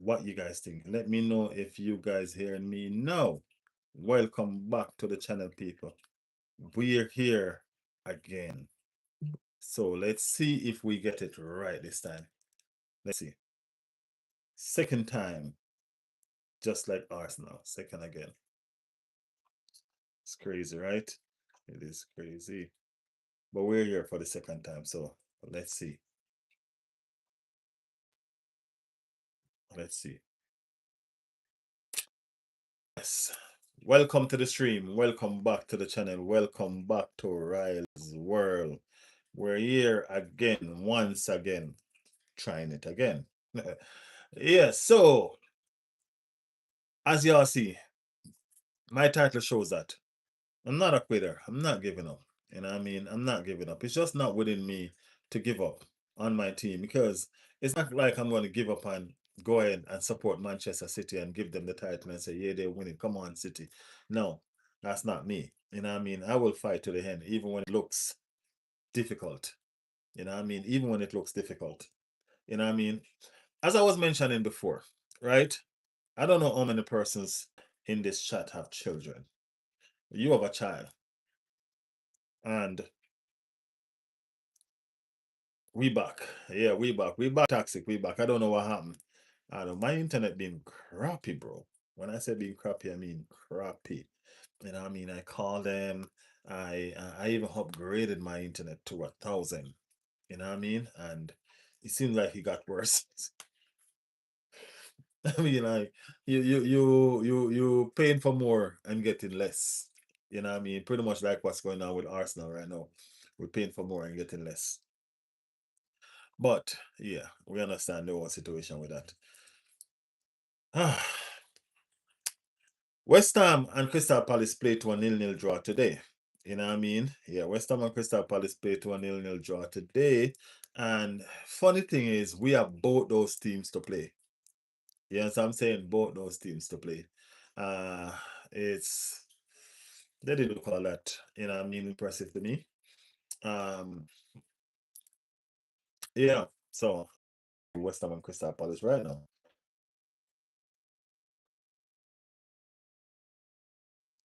what you guys think. Let me know if you guys hearing me now. Welcome back to the channel, people. We're here again. So let's see if we get it right this time. Let's see. Second time, just like Arsenal. Second again. It's crazy, right? It is crazy. But we're here for the second time. So let's see. Let's see. Yes. Welcome to the stream. Welcome back to the channel. Welcome back to Ryle's World. We're here again, once again, trying it again. Yeah, so as y'all see, my title shows that I'm not a quitter. I'm not giving up. You know what I mean? I'm not giving up. It's just not within me to give up on my team because it's not like I'm going to give up and go ahead and support Manchester City and give them the title and say, yeah, they're winning. Come on, City. No, that's not me. You know what I mean? I will fight to the end, even when it looks difficult. You know what I mean? Even when it looks difficult. You know what I mean? As I was mentioning before, right? I don't know how many persons in this chat have children. You have a child. And we back. Yeah, we back. We back toxic. We back. I don't know what happened. I know my internet being crappy, bro. When I say being crappy, I mean crappy. You know what I mean? I called them. I even upgraded my internet to 1,000. You know what I mean? And it seems like it got worse. I mean, like you paying for more and getting less. You know what I mean? Pretty much like what's going on with Arsenal right now. We're paying for more and getting less. But yeah, we understand the whole situation with that. West Ham and Crystal Palace played to a 0-0 draw today. You know what I mean? Yeah, West Ham and Crystal Palace played to a 0-0 draw today. And funny thing is, we have both those teams to play. Yes, I'm saying both those teams to play. Uh it's they did look all that, you know what I mean, impressive to me. Um yeah, so West Ham and Crystal Palace right now.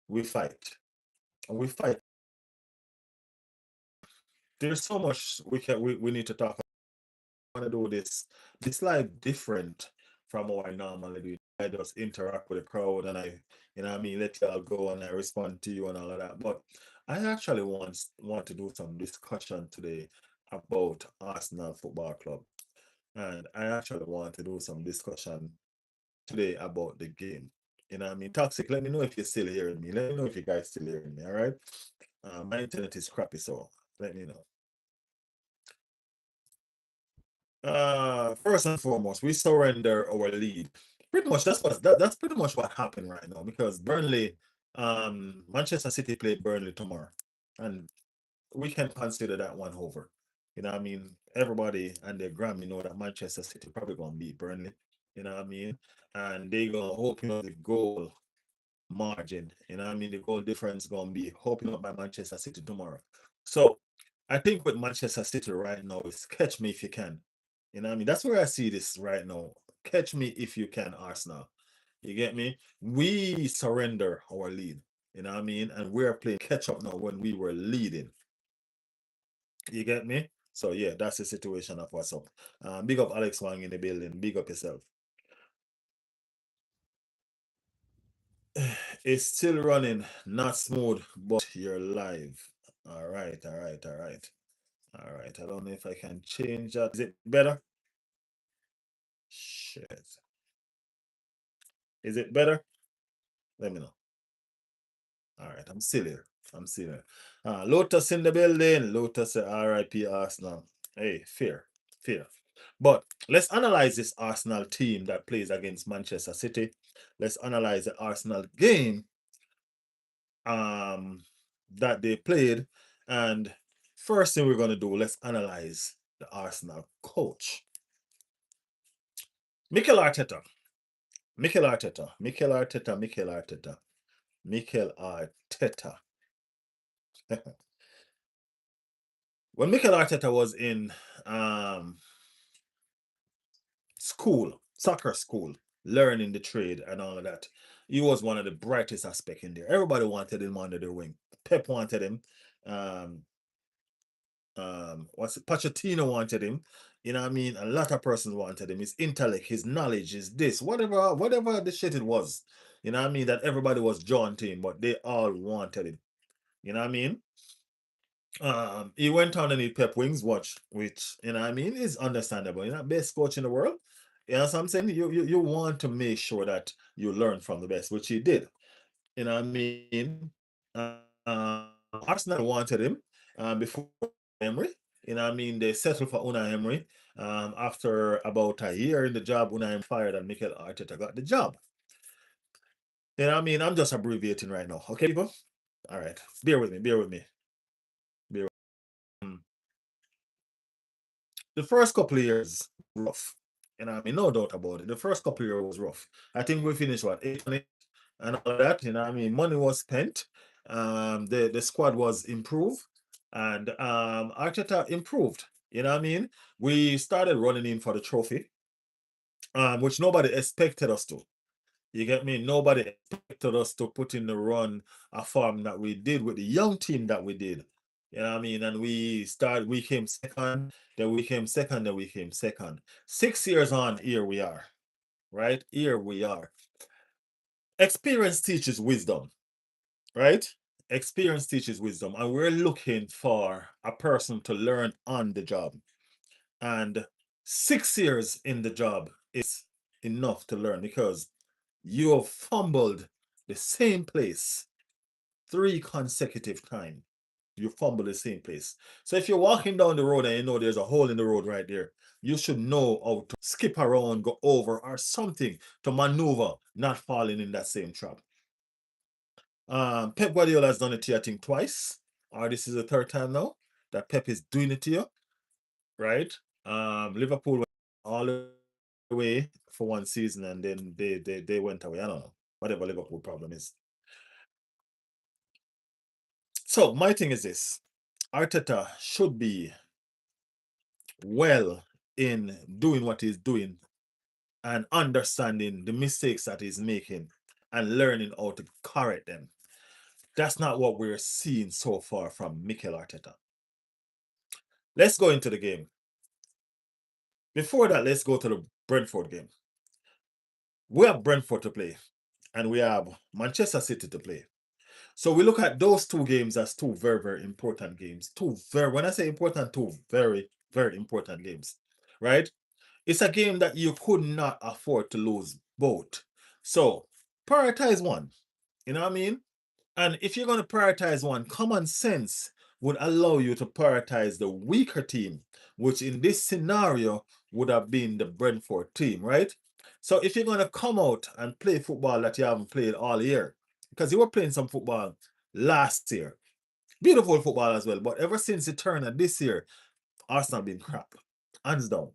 We fight. We fight. There's so much we need to talk. I want to do this live different from what I normally do. I just interact with the crowd and you know what I mean, let y'all go and I respond to you and all of that. But I actually want to do some discussion today about Arsenal Football Club. And I actually want to do some discussion today about the game. You know what I mean? Toxic, let me know if you're still hearing me. Let me know if you guys still hearing me, all right? My internet is crappy, so let me know. First and foremost, we surrender our lead. Pretty much that's pretty much what happened right now because Burnley, Manchester City played Burnley tomorrow, and we can consider that one over. You know what I mean? Everybody and their Grammy know that Manchester City probably gonna beat Burnley. You know what I mean? And they gonna open up the goal margin. You know what I mean? The goal difference gonna be opened up by Manchester City tomorrow. So I think with Manchester City right now is catch me if you can. You know what I mean? That's where I see this right now. Catch me if you can, Arsenal. You get me? We surrender our lead. You know what I mean? And we're playing catch up now when we were leading. You get me? So yeah, that's the situation of what's up. Big up Alex Wang in the building. Big up yourself. It's still running, not smooth, but you're live. All right, all right, all right. All right. I don't know if I can change that. Is it better? Shit. Is it better? Let me know. All right, I'm still here. I'm still here. Lotus in the building. Lotus say RIP Arsenal. Hey, fair, fair. But let's analyze this Arsenal team that plays against Manchester City. Let's analyze the Arsenal game that they played. And first thing we're going to do, let's analyze the Arsenal coach. Mikel Arteta. Mikel Arteta. Mikel Arteta. Mikel Arteta. Mikel Arteta. When Mikel Arteta was in school, soccer school, learning the trade and all of that. He was one of the brightest aspect in there. Everybody wanted him under their wing. Pep wanted him. Um, what's it? Pochettino wanted him. You know what I mean? A lot of persons wanted him. His intellect, his knowledge, his this, whatever the shit it was. You know what I mean? That everybody was drawn to him, but they all wanted him. You know what I mean? He went on and he Pep Wings watch, which you know what I mean is understandable. You're not best coach in the world. You know what I'm saying? You want to make sure that you learn from the best, which he did. You know what I mean? Arsenal wanted him before Emery. You know what I mean? They settled for Unai Emery. After about a year in the job, Unai Emery fired and Mikel Arteta got the job. You know what I mean? I'm just abbreviating right now. Okay, people? All right. Bear with me. Bear with me. Bear with me. The first couple of years rough. You know what I mean? No doubt about it. The first couple of years was rough. I think we finished what, 8 and all that. You know what I mean? Money was spent. The squad was improved, and Arteta improved. You know what I mean? We started running in for the trophy, which nobody expected us to. You get me? Nobody expected us to put in the run a form that we did with the young team that we did. You know what I mean? And we came second, then we came second, then we came second. 6 years on, here we are, right? Here we are. Experience teaches wisdom, right? Experience teaches wisdom, and we're looking for a person to learn on the job. And 6 years in the job is enough to learn because you have fumbled the same place 3 consecutive times. You fumble the same place. So if you're walking down the road and you know there's a hole in the road right there, you should know how to skip around, go over, or something to maneuver, not falling in that same trap. Pep Guardiola has done it to you, I think, twice, or this is the third time now that Pep is doing it to you, right? Liverpool went all the way for one season and then they went away. I don't know. Whatever Liverpool problem is. So my thing is this: Arteta should be well in doing what he's doing and understanding the mistakes that he's making and learning how to correct them. That's not what we're seeing so far from Mikel Arteta. Let's go into the game. Before that, let's go to the Brentford game. We have Brentford to play, and we have Manchester City to play. So we look at those two games as two very, very important games. When I say important, two very, very important games, right? It's a game that you could not afford to lose both. So prioritize one. You know what I mean? And if you're going to prioritize one, common sense would allow you to prioritize the weaker team, which in this scenario would have been the Brentford team, right? So if you're going to come out and play football that you haven't played all year, because you were playing some football last year, beautiful football as well, but ever since the turn of this year, Arsenal been crap. Hands down.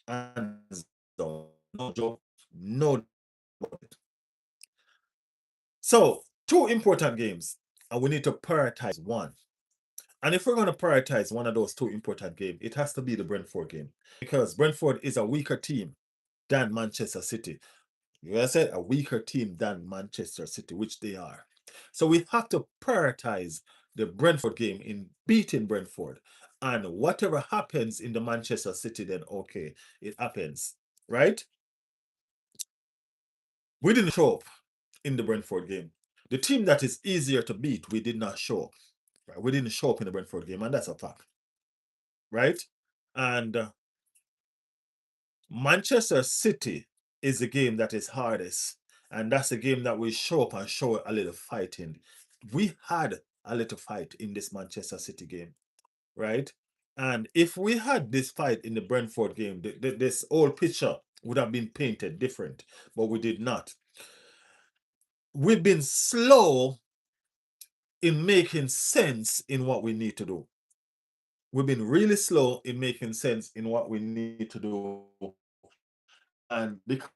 Hands down. No joke. No. So, two important games, and we need to prioritize one. And if we're going to prioritize one of those two important games, it has to be the Brentford game because Brentford is a weaker team than Manchester City. You I said a weaker team than Manchester City, which they are. So we have to prioritize the Brentford game in beating Brentford. And whatever happens in the Manchester City, then okay, it happens, right? We didn't show up in the Brentford game. The team that is easier to beat, we did not show up. Right? We didn't show up in the Brentford game, and that's a fact, right? And Manchester City is the game that is hardest, and that's the game that we show up and show a little fighting. We had a little fight in this Manchester City game, right? And if we had this fight in the Brentford game, this whole picture would have been painted different, but we did not. We've been slow in making sense in what we need to do. We've been really slow in making sense in what we need to do. And because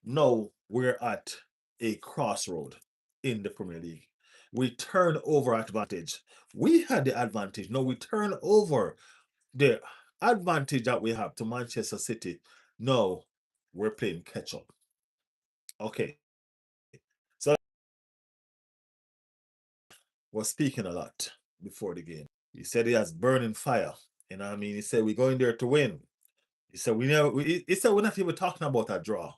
now we're at a crossroad in the Premier League. We turn over advantage. We had the advantage. Now we turn over the advantage that we have to Manchester City. No, we're playing catch up. Okay. So was speaking a lot before the game. He said he has burning fire. You know what I mean? He said we're going there to win. He said he said we're not even talking about a draw,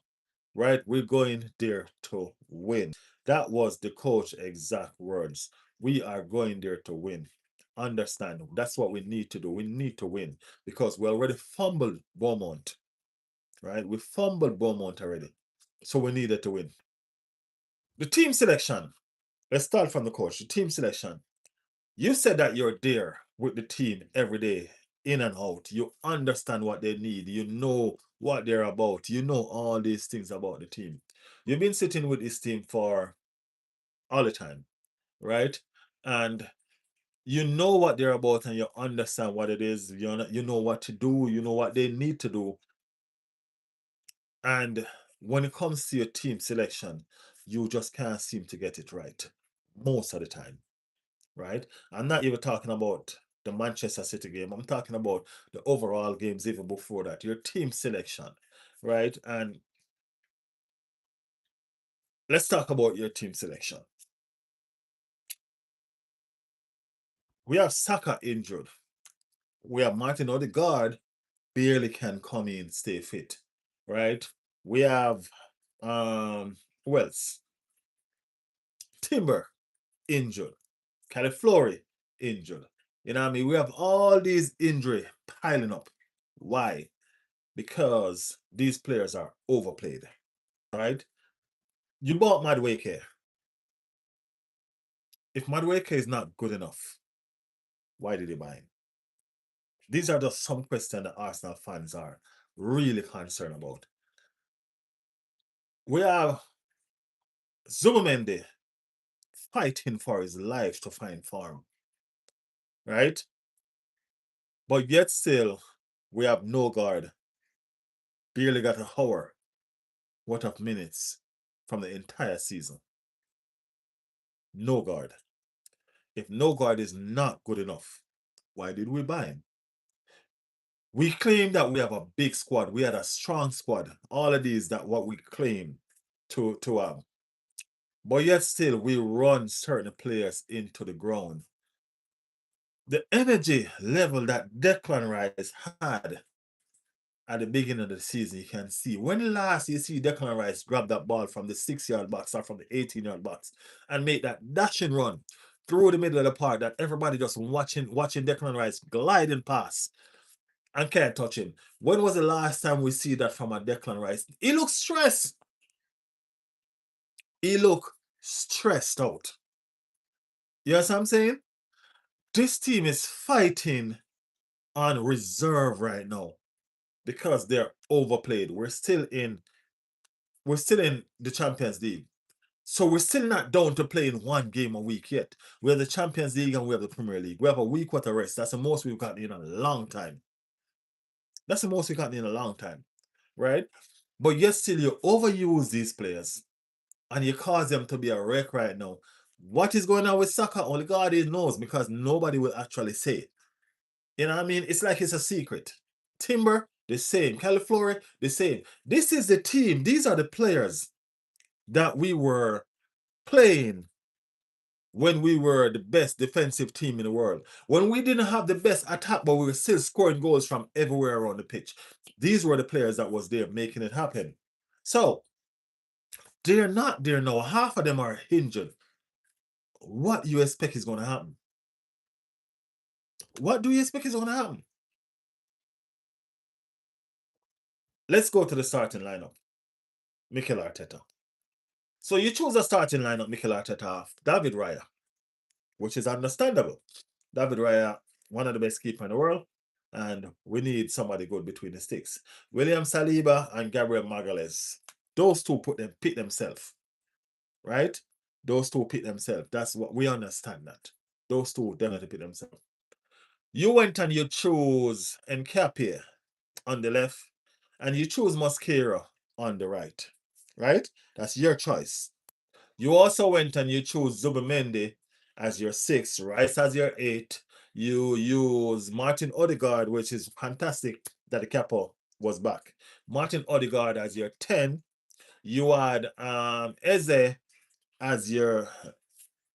right? We're going there to win. That was the coach exact words. We are going there to win. Understand? That's what we need to do. We need to win because we already fumbled Beaumont, right? We fumbled Beaumont already. So we needed to win. The team selection. Let's start from the coach. The team selection. You said that you're there with the team every day, in and out. You understand what they need. You know what they're about. You know all these things about the team. You've been sitting with this team for all the time, right? And you know what they're about and you understand what it is. You know what to do. You know what they need to do. And when it comes to your team selection, you just can't seem to get it right most of the time, right? I'm not even talking about the Manchester City game. I'm talking about the overall games even before that. Your team selection, right? And let's talk about your team selection. We have Saka injured. We have Martin Odegaard barely can come in, stay fit, right? We have who else? Timber injured. Califlori injured. You know what I mean? We have all these injury piling up. Why? Because these players are overplayed, right? You bought Madueke. If Madueke is not good enough, why did you buy him? These are just some questions that Arsenal fans are really concerned about. We have Zubimendi fighting for his life to find form, right? But yet still, we have no guard. Barely got an hour worth of minutes from the entire season. No guard. If no guard is not good enough, why did we buy him? We claim that we have a big squad. We had a strong squad. All of these that what we claim to have. But yet still we run certain players into the ground. The energy level that Declan Rice had at the beginning of the season, you can see. When last you see Declan Rice grab that ball from the 6-yard box or from the 18-yard box and make that dashing run through the middle of the park that everybody just watching Declan Rice gliding past and can't touch him. When was the last time we see that from a Declan Rice? He looks stressed. He look stressed out. You know what I'm saying? This team is fighting on reserve right now because they're overplayed. We're still in the Champions League. So we're still not down to playing one game a week yet. We have the Champions League and we have the Premier League. We have a week worth of rest. That's the most we've gotten in a long time. That's the most we've gotten in a long time, right? But yet still you overuse these players and you cause them to be a wreck right now. What is going on with Saka? Only God knows because nobody will actually say it. You know what I mean? It's like it's a secret. Timber, the same. Califlori, the same. This is the team. These are the players that we were playing when we were the best defensive team in the world. When we didn't have the best attack, but we were still scoring goals from everywhere around the pitch. These were the players that was there making it happen. So they're not there now. Half of them are injured. What do you expect is going to happen? What do you expect is going to happen? Let's go to the starting lineup. Mikel Arteta. So you choose a starting lineup, Mikel Arteta, David Raya, which is understandable. David Raya, one of the best keeper in the world, and we need somebody good between the sticks. William Saliba and Gabriel Magalhaes. Those two pick themselves, right? Those two pick themselves. That's what we understand that. Those two definitely pick themselves. You went and you chose Nkapie on the left, and you choose Mosquera on the right, right? That's your choice. You also went and you chose Zubimendi as your 6, Rice as your 8. You use Martin Odegaard, which is fantastic that the capo was back. Martin Odegaard as your 10, You had Eze as your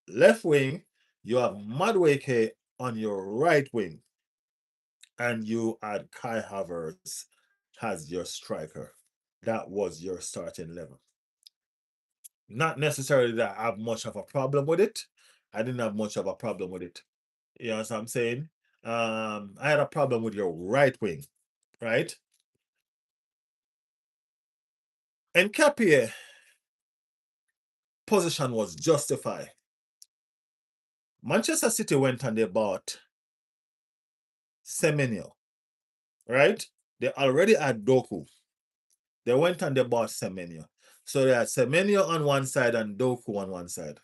left wing. You have Madueke on your right wing, and you had Kai Havertz as your striker. That was your starting level. Not necessarily that I have much of a problem with it. I didn't have much of a problem with it. You know what I'm saying? I had a problem with your right wing, right? And Capie position was justified. Manchester City went and they bought Semenyo, right? They already had Doku. They went and they bought Semenyo. So they had Semenyo on one side and Doku on one side,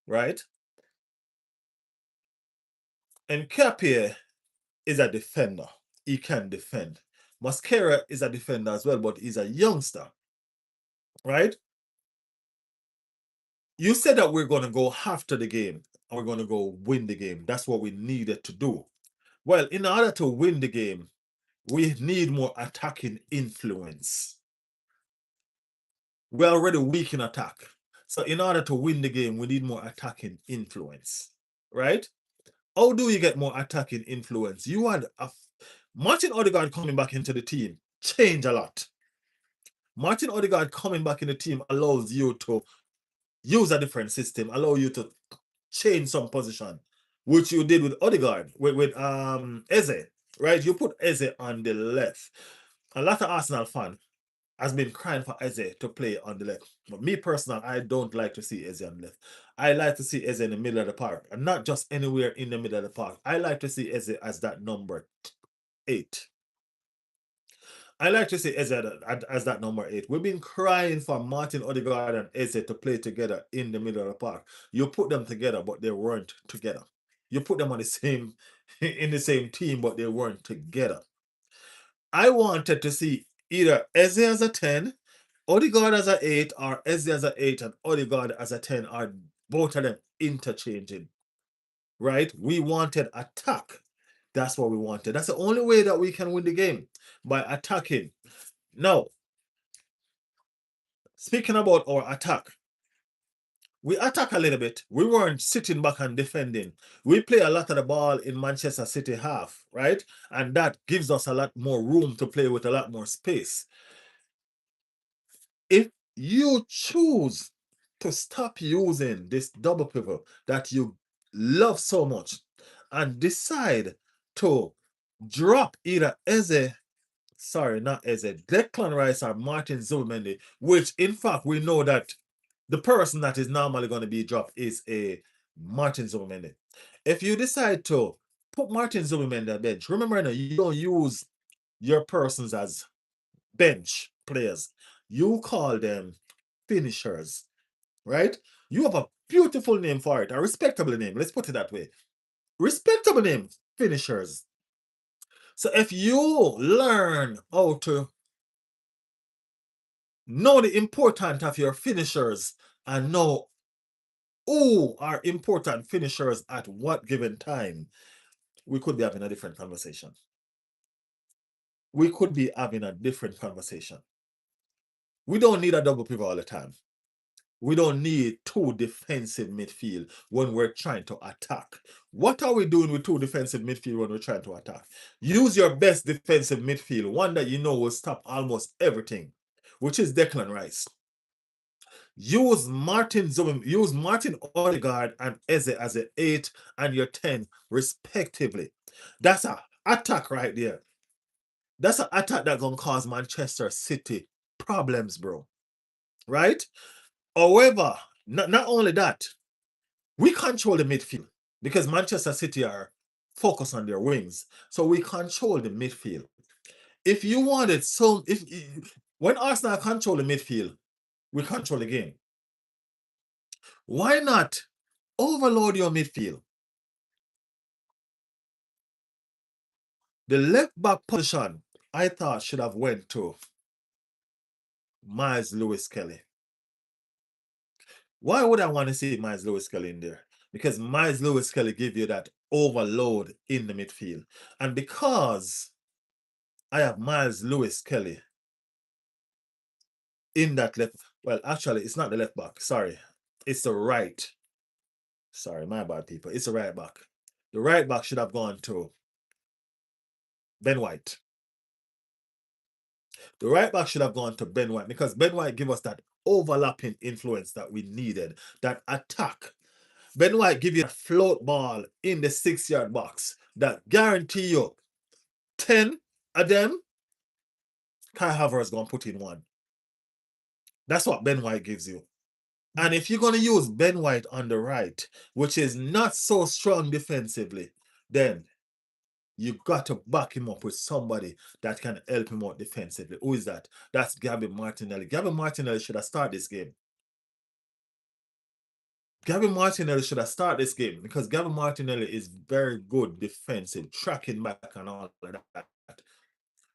right? And Capie is a defender. He can defend. Mascara is a defender as well, but he's a youngster, right? You said that we're going to go after the game and we're going to go win the game. That's what we needed to do. Well, in order to win the game, we need more attacking influence. We're already weak in attack. So in order to win the game, we need more attacking influence, right? How do you get more attacking influence? You had Martin Odegaard coming back into the team, change a lot. Martin Odegaard coming back in the team allows you to use a different system, allow you to change some position, which you did with Odegaard, with Eze, right? You put Eze on the left. A lot of Arsenal fan has been crying for Eze to play on the left. But me personally, I don't like to see Eze on the left. I like to see Eze in the middle of the park, and not just anywhere in the middle of the park. I like to see Eze as that number 8. I like to see Eze as that number 8. We've been crying for Martin Odegaard and Eze to play together in the middle of the park. You put them together, but they weren't together. You put them on the same in the same team, but they weren't together. I wanted to see either Eze as a 10, Odegaard as a 8, or Eze as a 8 and Odegaard as a 10, or both of them interchanging. Right? We wanted attack. That's what we wanted. That's the only way that we can win the game, by attacking. Now, speaking about our attack, we attack a little bit. We weren't sitting back and defending. We play a lot of the ball in Manchester City half, right? And that gives us a lot more room to play with, a lot more space. If you choose to stop using this double pivot that you love so much and decide to drop either Declan Rice or Martin Zubimendi, which in fact we know that the person that is normally going to be dropped is a Martin Zubimendi. If you decide to put Martin Zubimendi on bench, remember now, you don't use your persons as bench players. You call them finishers, right? You have a beautiful name for it, a respectable name. Let's put it that way. Respectable name, finishers. So if you learn how to know the importance of your finishers and know who are important finishers at what given time, we could be having a different conversation. We could be having a different conversation. We don't need a double pivot all the time. We don't need 2 defensive midfield when we're trying to attack. What are we doing with 2 defensive midfield when we're trying to attack? Use your best defensive midfield, one that you know will stop almost everything, which is Declan Rice. Use Martin Odegaard and Eze as an 8 and your 10 respectively. That's an attack right there. That's an attack that's gonna cause Manchester City problems, bro. Right? However, not only that, we control the midfield because Manchester City are focused on their wings. So we control the midfield. If you wanted when Arsenal control the midfield, we control the game. Why not overload your midfield? The left back position, I thought, should have went to Miles Lewis Kelly. Why would I want to see Miles Lewis Kelly in there? Because Miles Lewis Kelly give you that overload in the midfield. And because I have Miles Lewis Kelly in that left. Well, actually, it's not the left back. Sorry. It's the right. Sorry, my bad, people. It's the right back. The right back should have gone to Ben White. The right back should have gone to Ben White because Ben White gave us that overlapping influence that we needed, that attack. Ben White give you a float ball in the 6-yard box that guarantee you 10 of them, Kai Havertz gonna put in one. That's what Ben White gives you. And if you're gonna use Ben White on the right, which is not so strong defensively, then you got to back him up with somebody that can help him out defensively. Who is that? That's Gabby Martinelli. Gabby Martinelli should have started this game. Gavin Martinelli should have started this game because Gavin Martinelli is very good defensive, tracking back and all of that.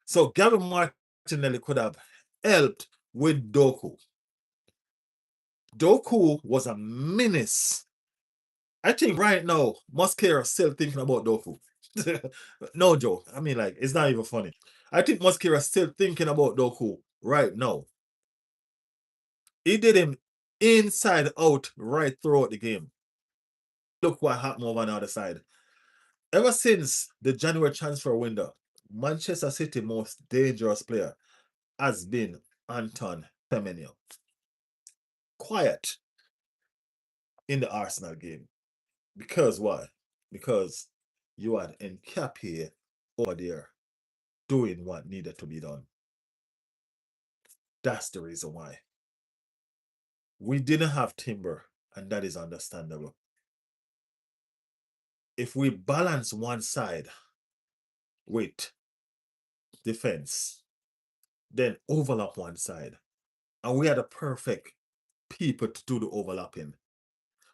So Gavin Martinelli could have helped with Doku. Doku was a menace. I think right now, Mosquera is still thinking about Doku. No joke. I mean, like, it's not even funny. I think Mosquera is still thinking about Doku right now. He did him inside out right throughout the game. Look what happened over on the other side. Ever since the January transfer window, Manchester City most dangerous player has been Anton Semenyo. Quiet in the Arsenal game. Because why? Because you had Nketiah over there doing what needed to be done. That's the reason why. We didn't have Timber, and that is understandable. If we balance one side with defense, then overlap one side, and we had a perfect people to do the overlapping.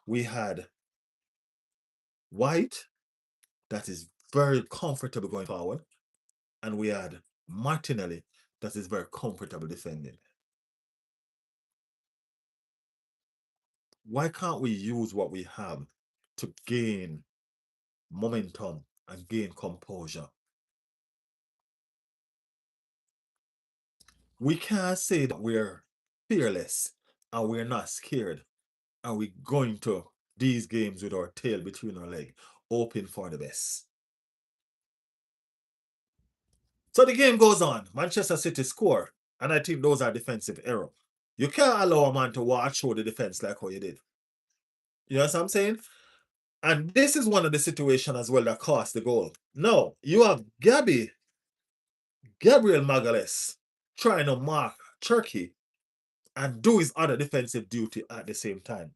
We had White, that is very comfortable going forward, and we had Martinelli, that is very comfortable defending. Why can't we use what we have to gain momentum and gain composure? We can't say that we're fearless and we're not scared and we're going to these games with our tail between our legs, hoping for the best. So the game goes on. Manchester City score, and I think those are defensive error. You can't allow a man to watch through the defense like how you did. You know what I'm saying? And this is one of the situations as well that cost the goal. No, you have Gabriel Magalhaes trying to mark Turkey and do his other defensive duty at the same time.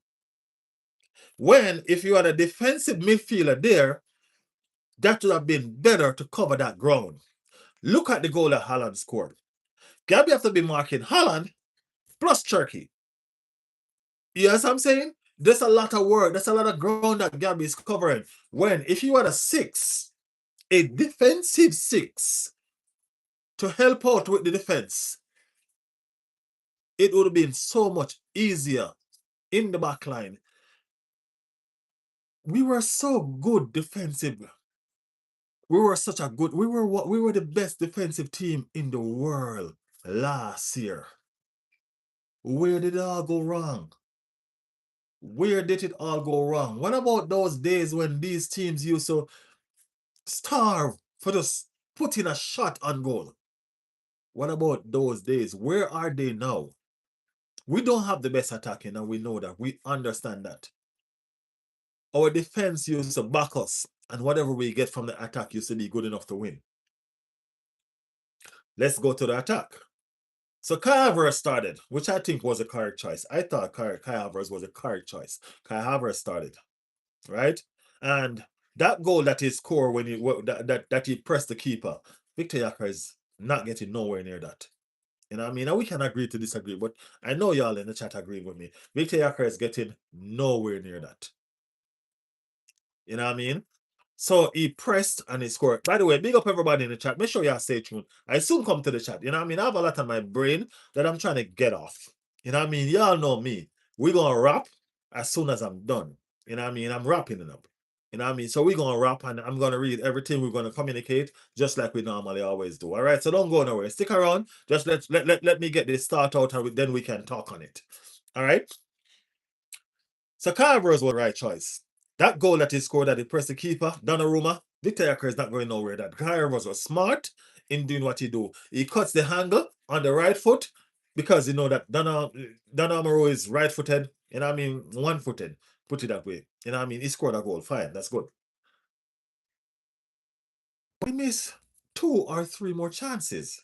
When, if you had a defensive midfielder there, that would have been better to cover that ground. Look at the goal that Haaland scored. Gabby have to be marking Haaland plus Turkey. You know what I'm saying? There's a lot of work. There's a lot of ground that Gabby is covering. When, if you had a 6, a defensive 6 to help out with the defense, it would have been so much easier in the back line. We were so good defensive. We were the best defensive team in the world last year. Where did it all go wrong? Where did it all go wrong? What about those days when these teams used to starve for just putting a shot on goal? What about those days? Where are they now? We don't have the best attacking, and we know that. We understand that. Our defense used to back us, and whatever we get from the attack used to be good enough to win. Let's go to the attack. So Kai Havertz started, which I think was a correct choice. I thought Kai Havertz was a correct choice. Kai Havertz started, right? And that goal that he scored when he that he pressed the keeper, Victor Yaka is not getting nowhere near that. You know what I mean? And we can agree to disagree, but I know y'all in the chat agree with me. Victor Yaka is getting nowhere near that. You know what I mean? So he pressed and he scored. By the way, big up everybody in the chat. Make sure y'all stay tuned. I soon come to the chat. You know what I mean? I have a lot on my brain that I'm trying to get off. You know what I mean? Y'all know me. We're going to wrap as soon as I'm done. You know what I mean? I'm wrapping it up. You know what I mean? So we're gonna wrap and I'm gonna read everything. We're gonna communicate just like we normally always do. All right. So don't go nowhere. Stick around. Just let me get this start out and then we can talk on it. All right. So Carver's was the right choice. That goal that he scored that he pressed the keeper, Donnarumma, Victor Yacker is not going nowhere. That Carver's was smart in doing what he do. He cuts the angle on the right foot because you know that Donnarumma is right-footed. You know what I mean? One-footed. Put it that way. You know what I mean? He scored a goal. Fine. That's good. We miss 2 or 3 more chances.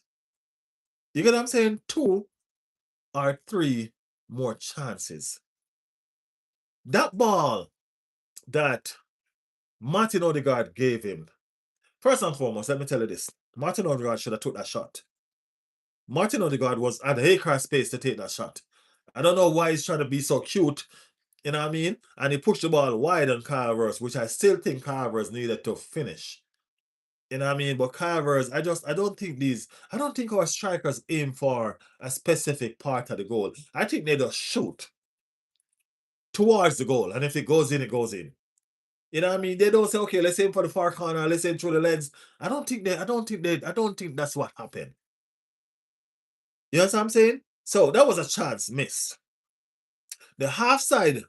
You get what I'm saying? 2 or 3 more chances. That ball that Martin Odegaard gave him. First and foremost, let me tell you this. Martin Odegaard should have took that shot. Martin Odegaard was at the acre space to take that shot. I don't know why he's trying to be so cute, you know what I mean? And he pushed the ball wide on Carvers, which I still think Carvers needed to finish. You know what I mean? But Carvers, I don't think our strikers aim for a specific part of the goal. I think they just shoot towards the goal. And if it goes in, it goes in. You know what I mean? They don't say, okay, let's aim for the far corner, let's aim through the legs. I don't think that's what happened. You know what I'm saying? So that was a chance miss. The offside,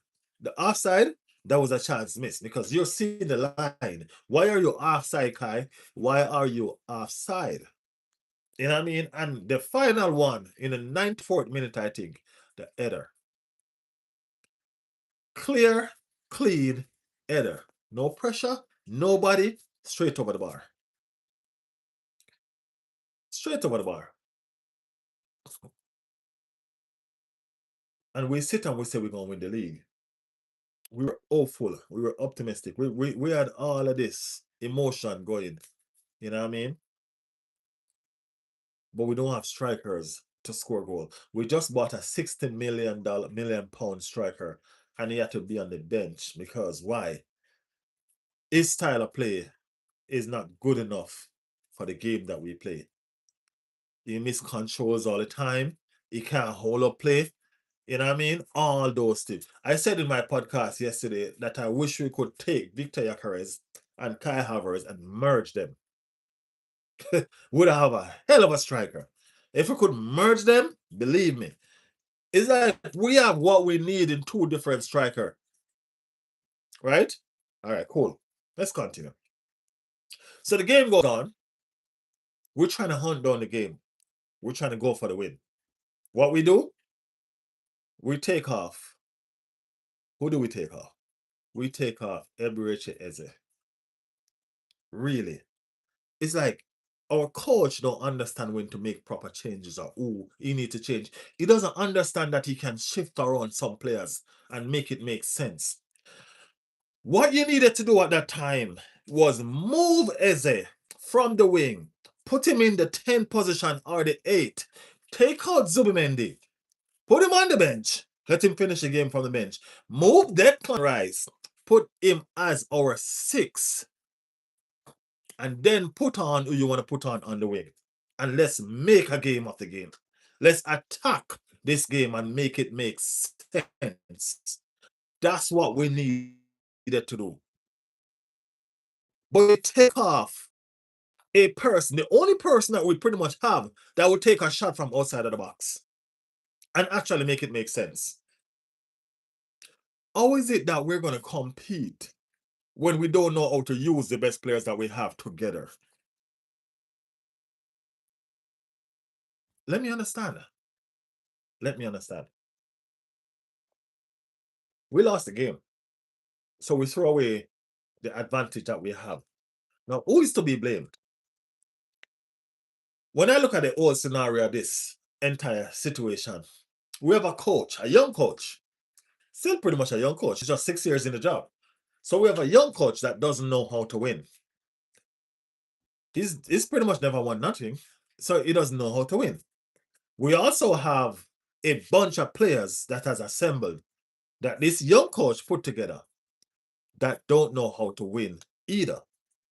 that was a chance miss because you're seeing the line. Why are you offside, Kai? Why are you offside? You know what I mean? And the final one in the 94th minute, I think, the header. Clear, clean header. No pressure, nobody, straight over the bar. Straight over the bar. And we sit and we say we're going to win the league. We were hopeful. We were optimistic. We had all of this emotion going. You know what I mean? But we don't have strikers to score goal. We just bought a $60 million striker, and he had to be on the bench because why? His style of play is not good enough for the game that we play. He miss controls all the time. He can't hold up play. You know what I mean? All those things. I said in my podcast yesterday that I wish we could take Victor Yakares and Kai Havertz and merge them. Would have a hell of a striker. If we could merge them, believe me, it's like we have what we need in 2 different striker. Right? All right, cool. Let's continue. So the game goes on. We're trying to hunt down the game. We're trying to go for the win. What we do? We take off. Who do we take off? We take off Eberechi Eze. Really? It's like our coach don't understand when to make proper changes or he need to change. He doesn't understand that he can shift around some players and make it make sense. What you needed to do at that time was move Eze from the wing, put him in the 10 position or the 8, take out Zubimendi, put him on the bench, let him finish the game from the bench, move Declan Rice, put him as our 6, and then put on who you want to put on the wing. And let's make a game of the game. Let's attack this game and make it make sense. That's what we needed to do. But we take off a person, the only person that we pretty much have that would take a shot from outside of the box and actually make it make sense. How is it that we're going to compete when we don't know how to use the best players that we have together? Let me understand. Let me understand. We lost the game. So we throw away the advantage that we have. Now, who is to be blamed? When I look at the whole scenario of this entire situation, we have a coach, a young coach, still pretty much a young coach. He's just 6 years in the job. So we have a young coach that doesn't know how to win. He's pretty much never won nothing. So he doesn't know how to win. We also have a bunch of players that has assembled that this young coach put together that don't know how to win either.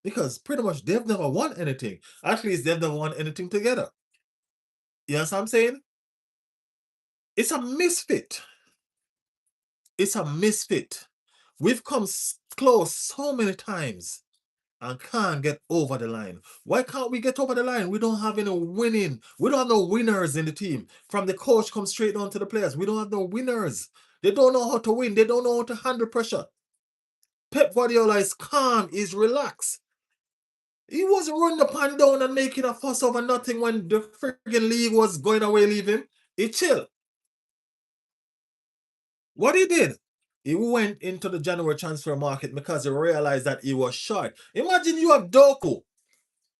Because pretty much they've never won anything. At least they've never won anything together. You know what I'm saying? It's a misfit. It's a misfit. We've come close so many times and can't get over the line. Why can't we get over the line? We don't have any winning. We don't have no winners in the team. From the coach come straight down to the players. We don't have no winners. They don't know how to win. They don't know how to handle pressure. Pep Guardiola is calm. He's relaxed. He wasn't running the pan down and making a fuss over nothing when the freaking league was going away, leave him. He chill. What he did, he went into the January transfer market because he realized that he was short. Imagine you have Doku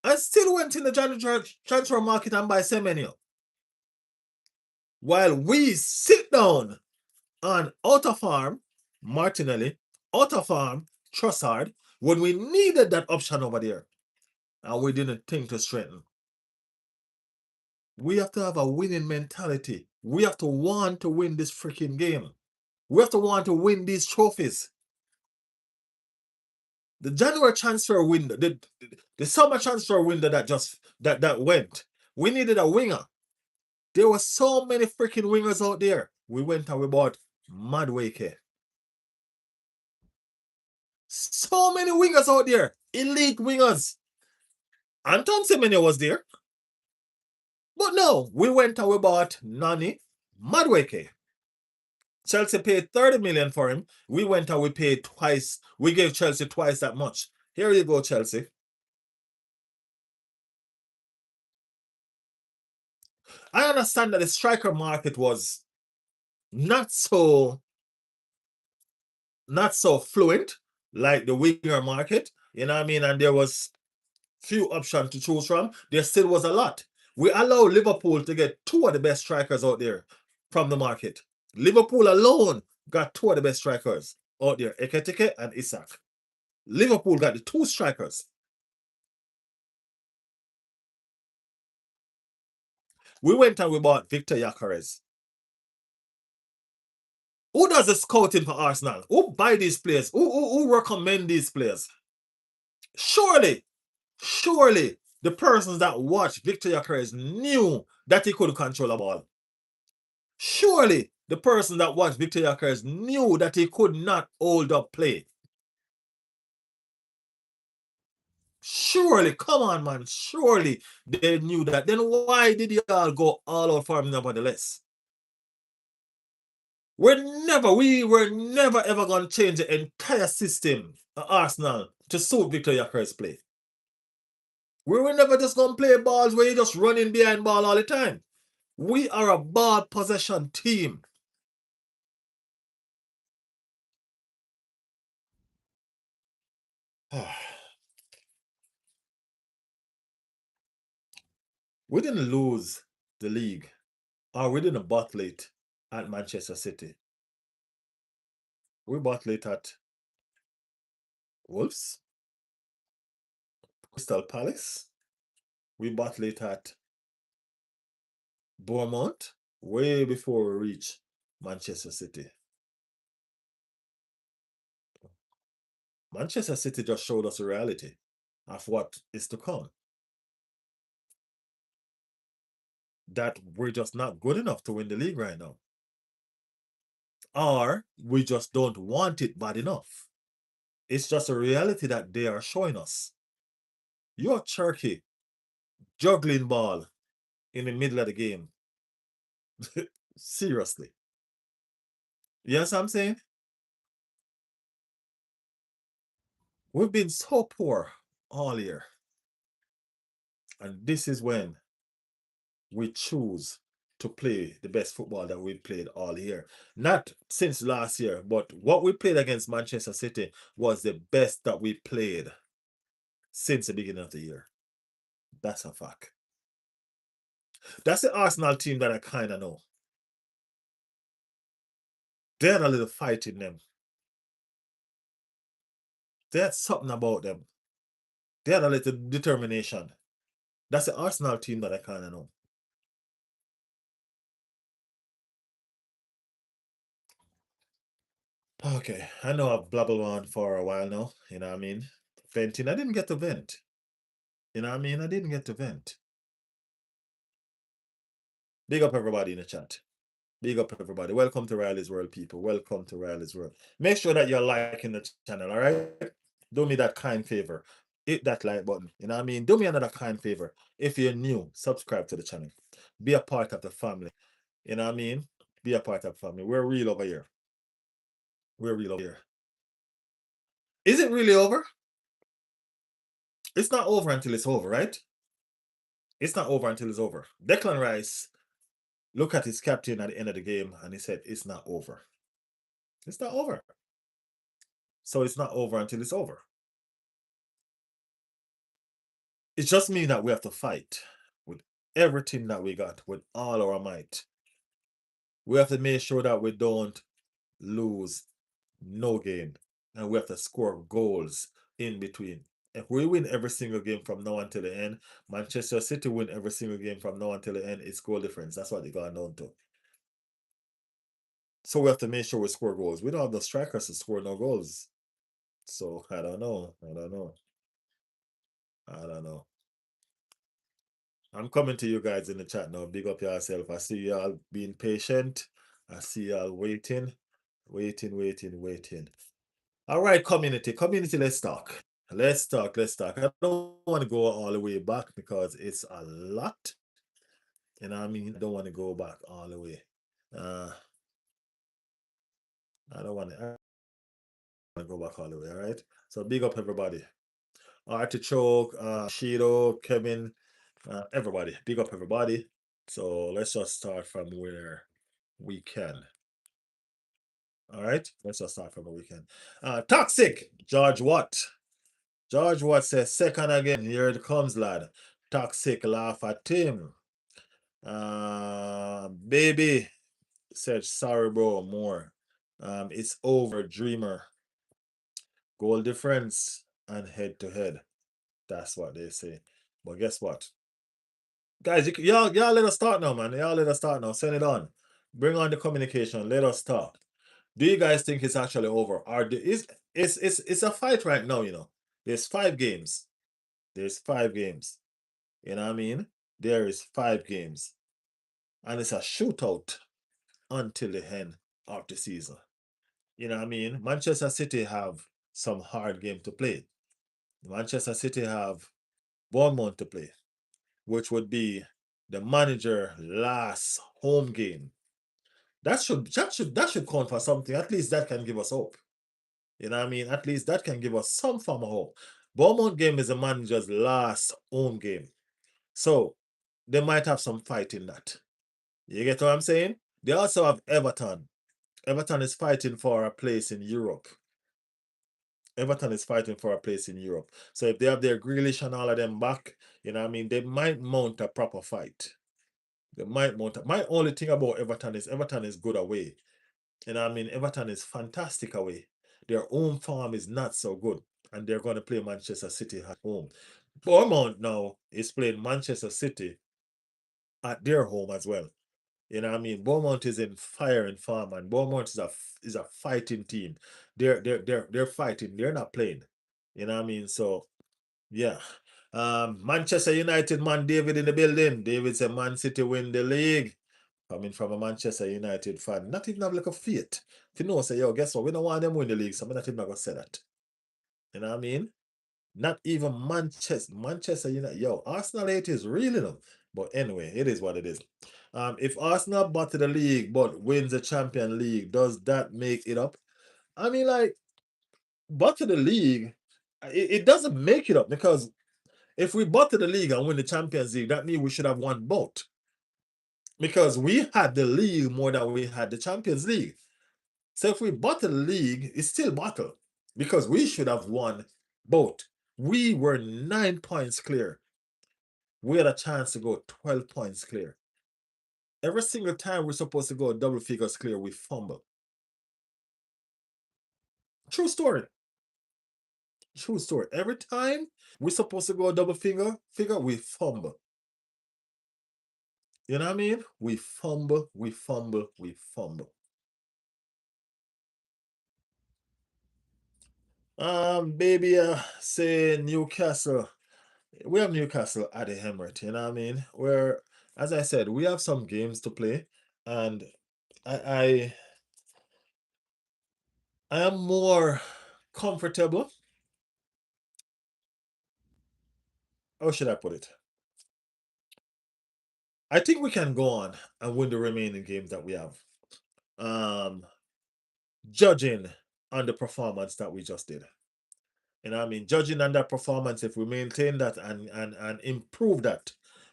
and still went in the January transfer market and buy Semenyo. While we sit down on outer farm, Martinelli, outer farm, Trossard, when we needed that option over there, and we didn't think to strengthen. We have to have a winning mentality. We have to want to win this freaking game. We have to want to win these trophies. The January transfer window, the summer transfer window that went, we needed a winger. There were so many freaking wingers out there. We went and we bought Madwake. So many wingers out there. Elite wingers. Anton Semenyo was there. But no, we went and we bought Nani Madweke. Chelsea paid 30 million for him. We went and we paid twice. We gave Chelsea twice that much. Here you go, Chelsea. I understand that the striker market was not so fluent like the winger market. You know what I mean? And there was few options to choose from. There still was a lot. We allowed Liverpool to get two of the best strikers out there from the market. Liverpool alone got two of the best strikers out there, Eketike and Isak. Liverpool got the two strikers. We went and we bought Victor Gyökeres. Who does the scouting for Arsenal? Who buy these players? Who recommend these players? Surely the persons that watched Victor Gyökeres knew that he couldn't control a ball. Surely the person that watched Victor Gyökeres knew that he could not hold up play. Surely, come on, man. Surely they knew that. Then why did y'all go all out for him nevertheless? We were never ever going to change the entire system of Arsenal to suit Victor Gyökeres' play. We were never just going to play balls where you just running behind ball all the time. We are a ball possession team. We didn't lose the league, or we didn't bottle it at Manchester City. We bottled it at Wolves, Crystal Palace. We bottled it at Bournemouth way before we reach Manchester City. Manchester City just showed us the reality of what is to come. That we're just not good enough to win the league right now. Or we just don't want it bad enough. It's just a reality that they are showing us. You're Turkey juggling ball in the middle of the game. Seriously. Yes, I'm saying? We've been so poor all year. And this is when we choose to play the best football that we've played all year. Not since last year, but what we played against Manchester City was the best that we played since the beginning of the year. That's a fact. That's the Arsenal team that I kind of know. They had a little fight in them. They had something about them. They had a little determination. That's the Arsenal team that I kind of know. Okay, I know I've blabbled on for a while now. You know what I mean? Venting. I didn't get to vent. You know what I mean? I didn't get to vent. Big up everybody in the chat. Big up everybody. Welcome to Riley's World, people. Welcome to Riley's World. Make sure that you're liking the channel, all right? Do me that kind favor. Hit that like button. You know what I mean? Do me another kind favor. If you're new, subscribe to the channel. Be a part of the family. You know what I mean? Be a part of the family. We're real over here. We're real over here. Is it really over? It's not over until it's over, right? It's not over until it's over. Declan Rice looked at his captain at the end of the game and he said, it's not over. It's not over. So it's not over until it's over. It just means that we have to fight with everything that we got, with all our might. We have to make sure that we don't lose no game. And we have to score goals in between. If we win every single game from now until the end, Manchester City win every single game from now until the end, it's goal difference. That's what they got down to. So we have to make sure we score goals. We don't have the strikers to score no goals. So I don't know. I don't know. I don't know. I'm coming to you guys in the chat now. Big up yourself. I see y'all being patient. I see y'all waiting. Waiting. All right, community. Community, let's talk. Let's talk. I don't want to go all the way back because it's a lot. You know what I mean? I don't want to go back all the way. I don't want to go back all the way, all right? So big up everybody. Artichoke, Shido, Kevin, everybody. Big up everybody. So let's just start from where we can. All right, let's just start from where we can. Toxic, George Watt. George Watt says, second again. Here it comes, lad. Toxic, laugh at him. Baby said, sorry, bro, more. It's over, dreamer. Goal difference and head to head. That's what they say. But guess what? Guys, y'all let us start now, man. Y'all let us start now. Send it on. Bring on the communication. Let us talk. Do you guys think it's actually over? Or it's a fight right now, you know? There's 5 games. There's 5 games. You know what I mean? There is 5 games. And it's a shootout until the end of the season. You know what I mean? Manchester City have some hard game to play. Manchester City have Bournemouth to play, which would be the manager last home game. That should count for something. At least that can give us hope. You know what I mean? At least that can give us some form of hope. Bournemouth game is the manager's last home game. So they might have some fight in that. You get what I'm saying? They also have Everton. Everton is fighting for a place in Europe. Everton is fighting for a place in Europe. So if they have their Grealish and all of them back, you know what I mean, they might mount a proper fight. They might mount a, my only thing about Everton is good away. You know what I mean? Everton is fantastic away. Their home form is not so good. And they're going to play Manchester City at home. Bournemouth now is playing Manchester City at their home as well. You know what I mean? Bournemouth is in fire and farm, and Bournemouth is a fighting team. They're fighting. They're not playing. You know what I mean? So yeah. Manchester United man, David in the building. David said Man City win the league. Coming from a Manchester United fan, not even have like a faith. If you know, say, yo, guess what? We don't want them win the league, so I'm not even gonna say that. You know what I mean? Not even Manchester United. Yo, Arsenal hate is real enough. But anyway, it is what it is. If Arsenal bought the league but wins the Champion League, does that make it up? I mean, like, bought the league, it doesn't make it up, because if we bought the league and win the Champions League, that means we should have won both. Because we had the league more than we had the Champions League. So if we bought the league, it's still battle, because we should have won both. We were 9 points clear. We had a chance to go 12 points clear. Every single time we're supposed to go double figures clear, we fumble. True story. True story. Every time we're supposed to go double figure, we fumble. You know what I mean? We fumble. Baby, say Newcastle. We have Newcastle at the Emirates, you know what I mean? Where, as I said, we have some games to play, and I I am more comfortable. How should I put it? I think we can go on and win the remaining games that we have. Um, Judging on the performance that we just did. You know what I mean? Judging on that performance, if we maintain that and improve that,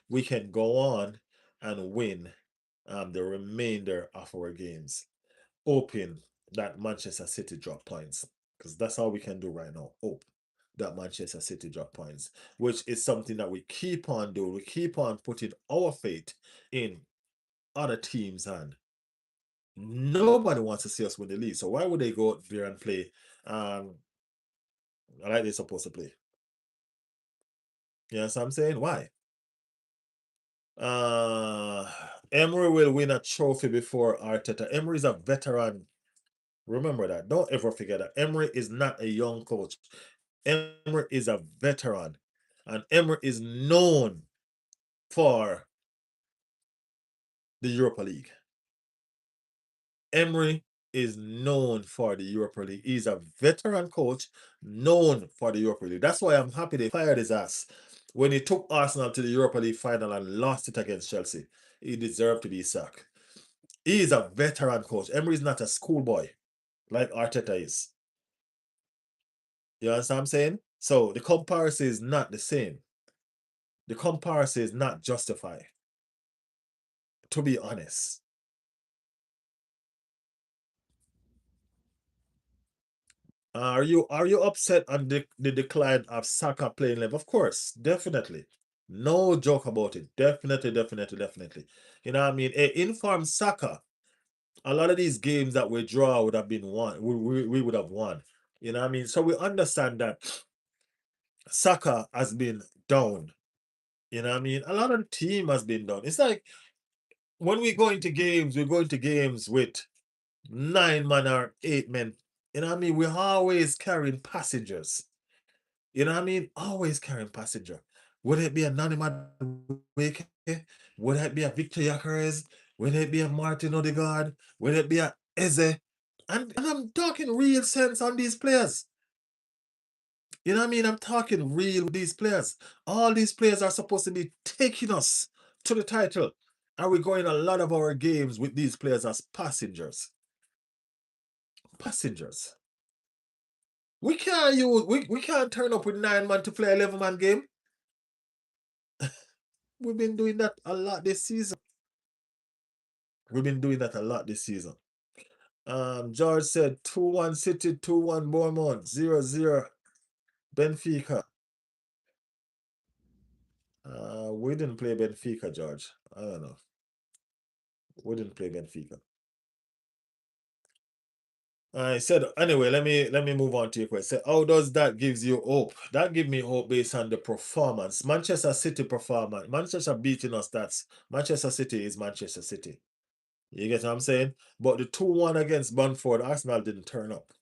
we can go on and win the remainder of our games. Hoping that Manchester City drop points. Because that's all we can do right now. Hope that Manchester City drop points. Which is something that we keep on doing. We keep on putting our faith in other teams' hand. Nobody wants to see us win the league. So why would they go out there and play um like they're supposed to play? You know what I'm saying? Why? Uh Emery will win a trophy before Arteta. Emery is a veteran. Remember that. Don't ever forget that. Emery is not a young coach. Emery is a veteran. And Emery is known for the Europa League. Emery is known for the Europa League. He's a veteran coach known for the Europa League. That's why I'm happy they fired his ass when he took Arsenal to the Europa League final and lost it against Chelsea. He deserved to be sacked. He is a veteran coach. Emery is not a schoolboy like Arteta is. You understand what I'm saying? So the comparison is not the same. The comparison is not justified, to be honest. Are you upset on the decline of Saka playing level? Of course, definitely. No joke about it. Definitely, definitely, definitely. You know what I mean? A informed Saka, a lot of these games that we draw would have been won. We would have won. You know what I mean? So we understand that Saka has been down. You know what I mean? A lot of the team has been down. It's like when we go into games, we go into games with 9 men or 8 men. You know what I mean? We're always carrying passengers. You know what I mean? Always carrying passenger. Would it be a Nani Madueke? Would it be a Victor Yakares? Would it be a Martin Odegaard? Would it be a Eze? And I'm talking real sense on these players. You know what I mean? I'm talking real with these players. All these players are supposed to be taking us to the title. And we're going a lot of our games with these players as passengers. Passengers. We can't turn up with 9 men to play 11 man game. We've been doing that a lot this season. We've been doing that a lot this season. George said 2-1 City, 2-1 Bournemouth, 0-0 Benfica. We didn't play Benfica, George. I don't know. We didn't play Benfica. I said anyway. Let me move on to your question. How does that gives you hope? That give me hope based on the performance. Manchester City performance. Manchester beating us. That's Manchester City is Manchester City. You get what I'm saying? But the 2-1 against Brentford, Arsenal didn't turn up.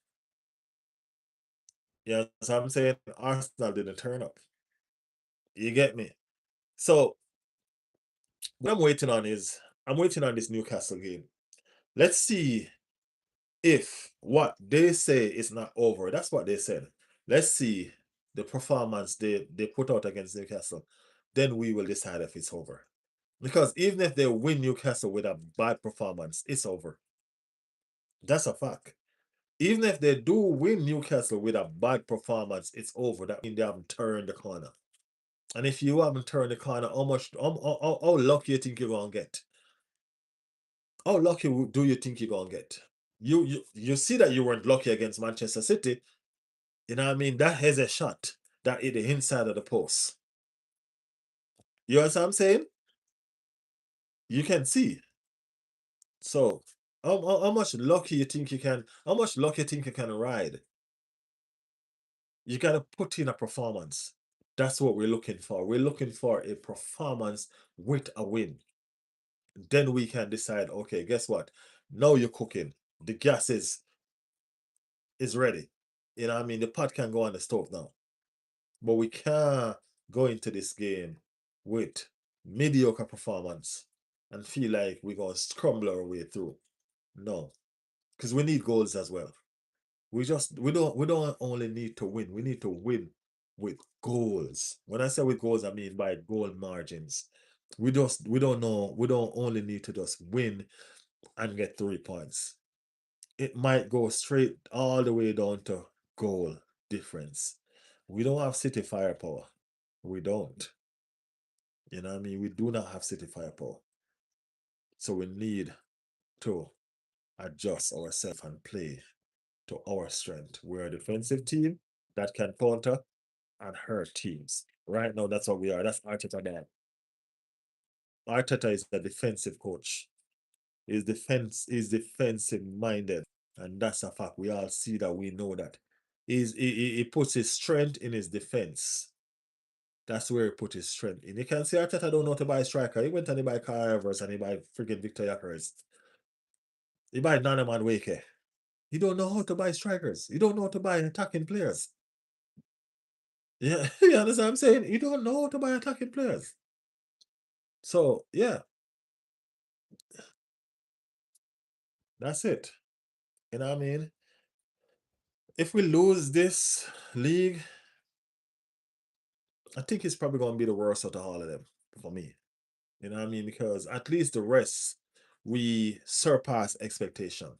You know what I'm saying? Arsenal didn't turn up. You get me? So what I'm waiting on this Newcastle game. Let's see if what they say is not over. That's what they said. Let's see the performance they put out against Newcastle. Then we will decide if it's over. Because even if they win Newcastle with a bad performance, it's over. That's a fact. Even if they do win Newcastle with a bad performance, it's over. That means they haven't turned the corner. And if you haven't turned the corner, how lucky you think you're gonna get? How lucky do you think you're gonna get? You see that you weren't lucky against Manchester City. You know what I mean? That has a shot that hit the inside of the post. You know what I'm saying? You can see. So how much lucky you think you can? How much lucky you think you can ride? You gotta put in a performance. That's what we're looking for. We're looking for a performance with a win. Then we can decide, okay, guess what? Now you're cooking. The gas is ready. You know what I mean? The pot can go on the stove now. But we can't go into this game with mediocre performance and feel like we're gonna scramble our way through. No, because we need goals as well. We don't only need to win. We need to win with goals. When I say with goals, I mean by goal margins. We don't only need to just win and get 3 points. It might go straight all the way down to goal difference. We don't have City firepower. We don't. You know what I mean? We do not have City firepower. So we need to adjust ourselves and play to our strength. We're a defensive team that can counter and hurt teams. Right now, that's what we are. That's Arteta dad. Arteta is a defensive coach. Is defensive minded. And that's a fact. We all see that, we know that. He puts his strength in his defense. That's where he put his strength in. You can see Arteta don't know how to buy a striker. He went and he buy Kai Havertz and he buy freaking Victor Yakaris. He buy Nana Wake. He don't know how to buy strikers. He don't know how to buy attacking players. Yeah, you understand what I'm saying? You don't know how to buy attacking players. So yeah, that's it. You know what I mean? If we lose this league, I think it's probably gonna be the worst out of all of them for me. You know what I mean? Because at least the rest we surpass expectation.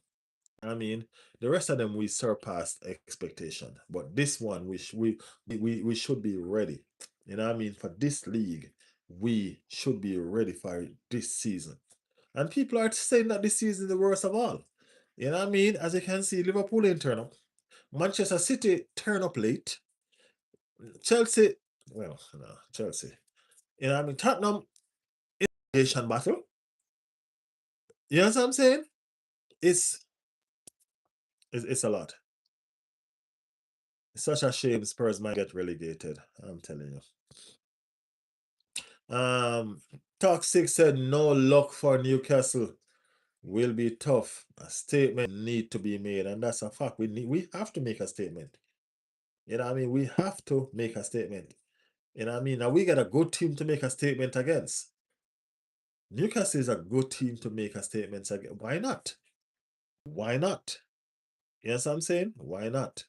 I mean, the rest of them we surpassed expectation, but this one we should be ready. You know what I mean? For this league, we should be ready for it this season. And people are saying that this season is the worst of all. You know what I mean? As you can see, Liverpool ain't turn up. Manchester City turn up late. Chelsea, well, no, Chelsea. You know what I mean? Tottenham, Asian battle. You know what I'm saying? It's it's a lot. It's such a shame Spurs might get relegated. I'm telling you. Toxic said no luck for Newcastle. Will be tough. A statement need to be made, and that's a fact. We have to make a statement. You know what I mean? We have to make a statement. You know what I mean? Now we got a good team to make a statement against. Newcastle is a good team to make a statement against. Why not? Why not? Yes, I'm saying? Why not?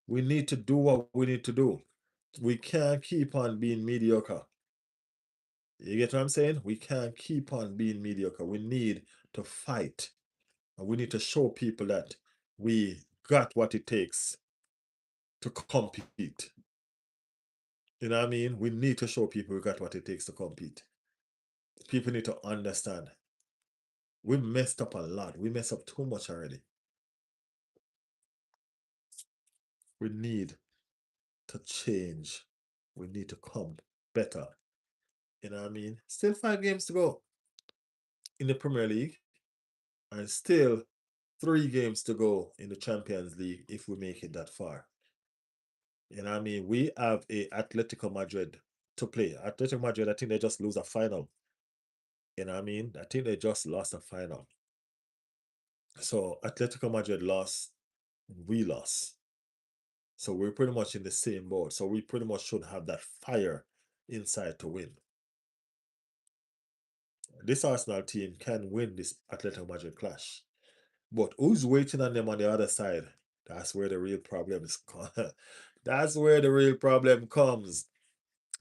We need to do what we need to do. We can't keep on being mediocre. You get what I'm saying? We can't keep on being mediocre. We need to fight. And we need to show people that we got what it takes to compete. You know what I mean? We need to show people we got what it takes to compete. People need to understand. We messed up a lot. We messed up too much already. We need to change. We need to come better. You know what I mean? Still 5 games to go in the Premier League, and still 3 games to go in the Champions League if we make it that far. You know what I mean? We have a Atletico Madrid to play. Atletico Madrid, I think they just lose a final. You know what I mean? I think they just lost a final. So Atletico Madrid lost, we lost. So we're pretty much in the same boat. So we pretty much should have that fire inside to win. This Arsenal team can win this Atletico Madrid clash. But who's waiting on them on the other side? That's where the real problem is. That's where the real problem comes.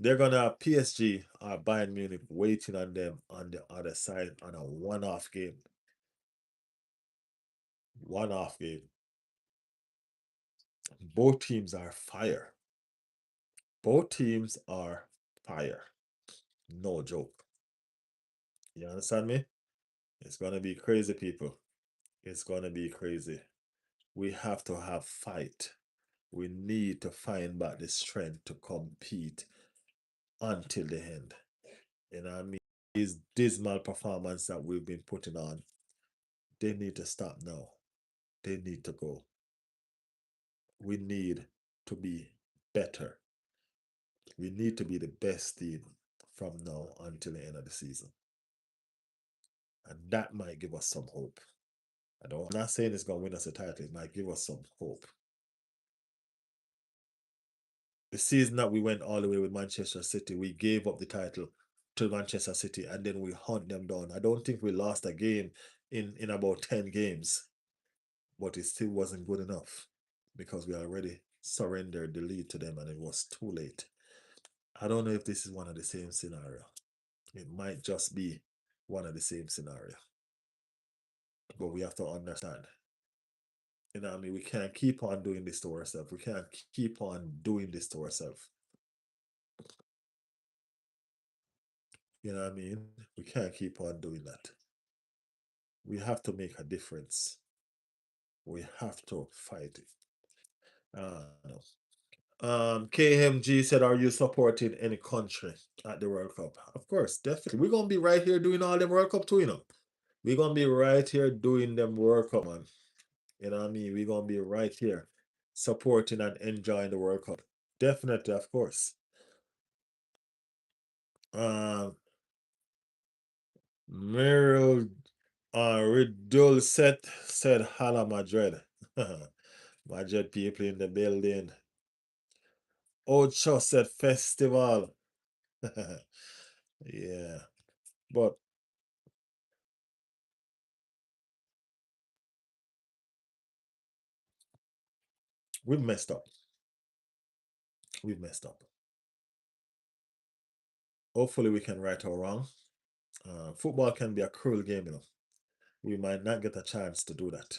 They're gonna have PSG or Bayern Munich waiting on them on the other side on a one-off game. One-off game. Both teams are fire. Both teams are fire. No joke. You understand me? It's gonna be crazy, people. It's gonna be crazy. We have to have fight. We need to find back the strength to compete until the end. You know what I mean? These dismal performance that we've been putting on, they need to stop now. They need to go. We need to be better. We need to be the best team from now until the end of the season. And that might give us some hope. I'm not saying it's gonna win us a title, it might give us some hope. The season that we went all the way with Manchester City, we gave up the title to Manchester City and then we hunt them down. I don't think we lost a game in about 10 games, but it still wasn't good enough because we already surrendered the lead to them and it was too late. I don't know if this is one of the same scenario. It might just be one of the same scenario. But we have to understand. You know what I mean? We can't keep on doing this to ourselves. We can't keep on doing this to ourselves. You know what I mean? We can't keep on doing that. We have to make a difference. We have to fight it. No. KMG said, are you supporting any country at the World Cup? Of course, definitely. We're gonna be right here doing all them World Cup too, you know. We're gonna be right here doing them World Cup, man. You know what I mean? We're gonna be right here supporting and enjoying the World Cup. Definitely, of course. Um Meryl Riddle said Hala Madrid. Madrid people in the building. Ocho said festival. Yeah. But we've messed up. We've messed up. Hopefully we can right our wrong. Football can be a cruel game, you know. We might not get a chance to do that.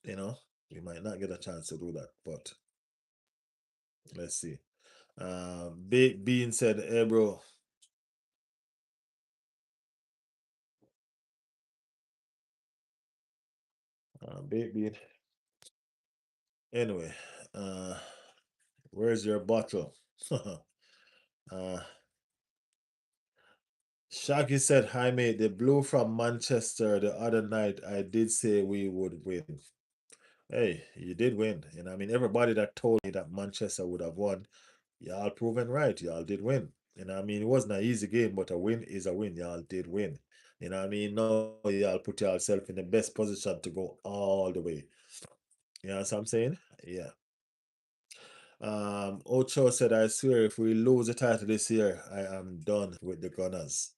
You know, we might not get a chance to do that, but let's see. Big Bean said, hey bro, Big Bean. Anyway, uh, where's your bottle? uh, Shaggy said, hi mate, the blue from Manchester the other night. I did say we would win. Hey, you did win. And I mean, everybody that told me that Manchester would have won, y'all proven right. Y'all did win. You know what I mean? It wasn't an easy game, but a win is a win. Y'all did win. You know what I mean? Now y'all put yourself in the best position to go all the way. You know what I'm saying? Yeah. Ocho said, I swear, if we lose the title this year, I am done with the Gunners.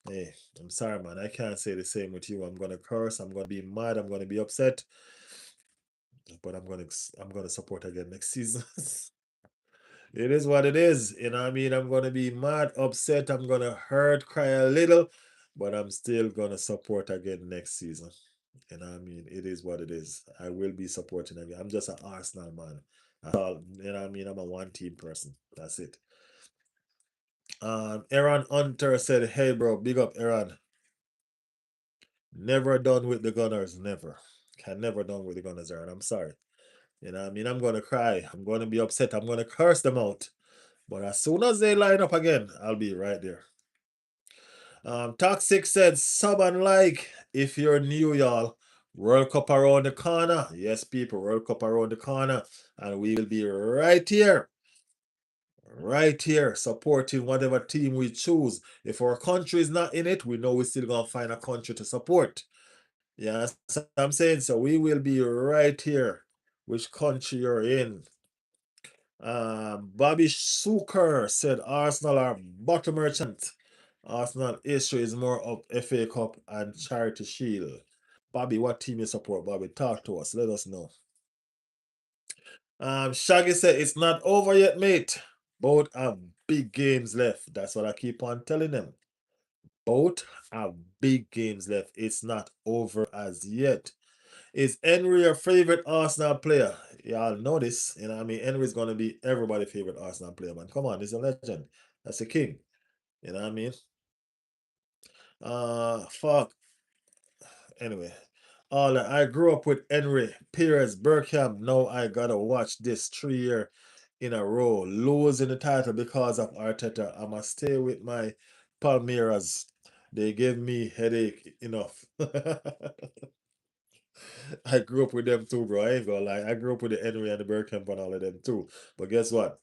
Hey, I'm sorry, man. I can't say the same with you. I'm gonna curse. I'm gonna be mad. I'm gonna be upset. But I'm gonna support again next season. It is what it is. You know what I mean? I'm gonna be mad, upset. I'm gonna hurt, cry a little, but I'm still gonna support again next season. You know what I mean? It is what it is. I will be supporting again. I'm just an Arsenal man. That's all. You know what I mean? I'm a one team person. That's it. Aaron Hunter said, hey bro, big up Aaron. Never done with the Gunners. Never. Can never done with the Gunners, Aaron. I'm sorry. You know what I mean? I'm gonna cry. I'm gonna be upset. I'm gonna curse them out. But as soon as they line up again, I'll be right there. Toxic said, sub and like if you're new, y'all. World Cup around the corner. Yes, people, World Cup around the corner. And we will be right here, supporting whatever team we choose. If our country is not in it, we know we're still going to find a country to support. Yeah, so I'm saying, so we will be right here, which country you're in. Bobby Suker said Arsenal are bottom merchant. Arsenal issue is more of FA Cup and Charity Shield. Bobby, what team you support? Bobby, talk to us. Let us know. Shaggy said it's not over yet, mate. Both have big games left. That's what I keep on telling them. Both have big games left. It's not over as yet. Is Henry your favorite Arsenal player? Y'all know this. You know what I mean? Henry's going to be everybody's favorite Arsenal player, man. Come on, he's a legend. That's a king. You know what I mean? Fuck. Anyway. All I grew up with Henry, Piers, Bergkamp. Now I gotta watch this 3 year in a row. Losing the title because of Arteta. I must stay with my Palmeiras. They gave me headache enough. I grew up with them too, bro. I ain't gonna lie. I grew up with the Henry and the Bergkamp and all of them too. But guess what?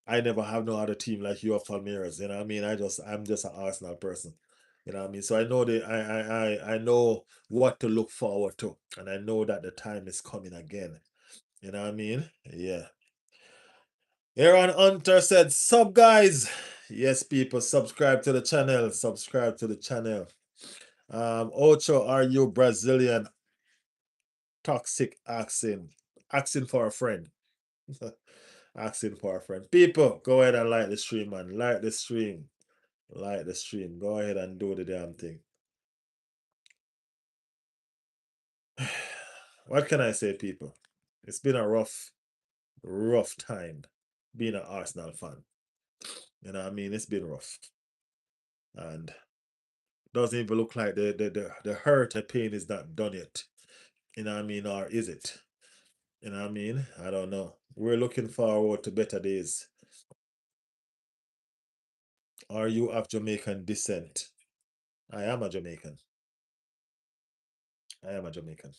I never have no other team like you of Palmeiras. You know what I mean? I'm just an Arsenal person. You know what I mean? So I know I know what to look forward to. And I know that the time is coming again. You know what I mean? Yeah. Aaron Hunter said, sub guys. Yes, people, subscribe to the channel. Subscribe to the channel. Ocho, are you Brazilian toxic asking for a friend? Asking for a friend. People, go ahead and like the stream, man. Like the stream. Like the stream. Go ahead and do the damn thing. What can I say, people? It's been a rough time being an Arsenal fan. You know what I mean? It's been rough. And doesn't even look like the hurt and pain is not done yet. You know what I mean? Or is it? You know what I mean? I don't know. We're looking forward to better days. Are you of Jamaican descent? I am a Jamaican. I am a Jamaican.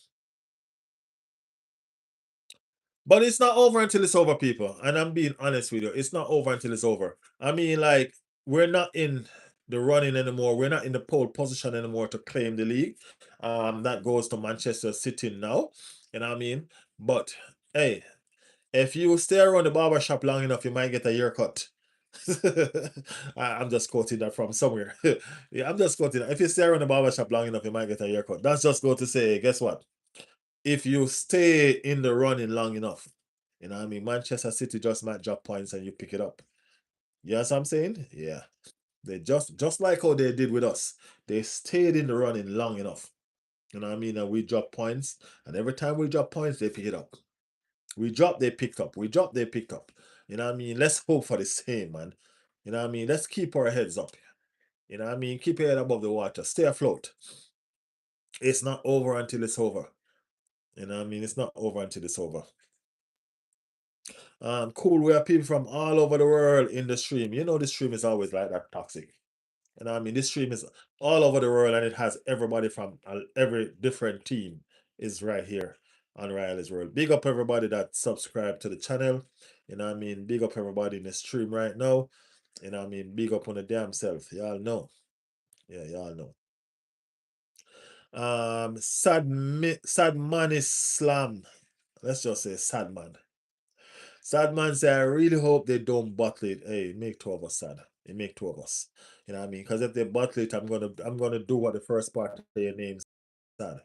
But it's not over until it's over, people. And I'm being honest with you. It's not over until it's over. I mean, like, we're not in the running anymore. We're not in the pole position anymore to claim the league. That goes to Manchester City now. You know what I mean? But hey, if you stay around the barber shop long enough, you might get a haircut. I'm just quoting that from somewhere. Yeah, I'm just quoting that. If you stay around the barber shop long enough, you might get a haircut. That's just go to say, guess what? If you stay in the running long enough, you know what I mean? Manchester City just might drop points and you pick it up. You know what I'm saying? Yeah. They just like how they did with us. They stayed in the running long enough. You know what I mean? And we drop points. And every time we drop points, they pick it up. We drop, they picked up. We drop, they picked up. You know what I mean? Let's hope for the same, man. You know what I mean? Let's keep our heads up. You know what I mean? Keep your head above the water. Stay afloat. It's not over until it's over. You know what I mean? It's not over until it's over. Cool. We have people from all over the world in the stream. You know, the stream is always like that toxic. You know what I mean? This stream is all over the world and it has everybody from every different team is right here on Riley's World. Big up everybody that subscribed to the channel. You know what I mean? Big up everybody in the stream right now. You know what I mean? Big up on the damn self. Y'all know. Yeah, y'all know. Sad man is slam. Let's just say sad man. Sad man say, I really hope they don't bottle it. Hey, make two of us sad. It make two of us. You know what I mean? Because if they bottle it, I'm gonna do what the first part of your name sad.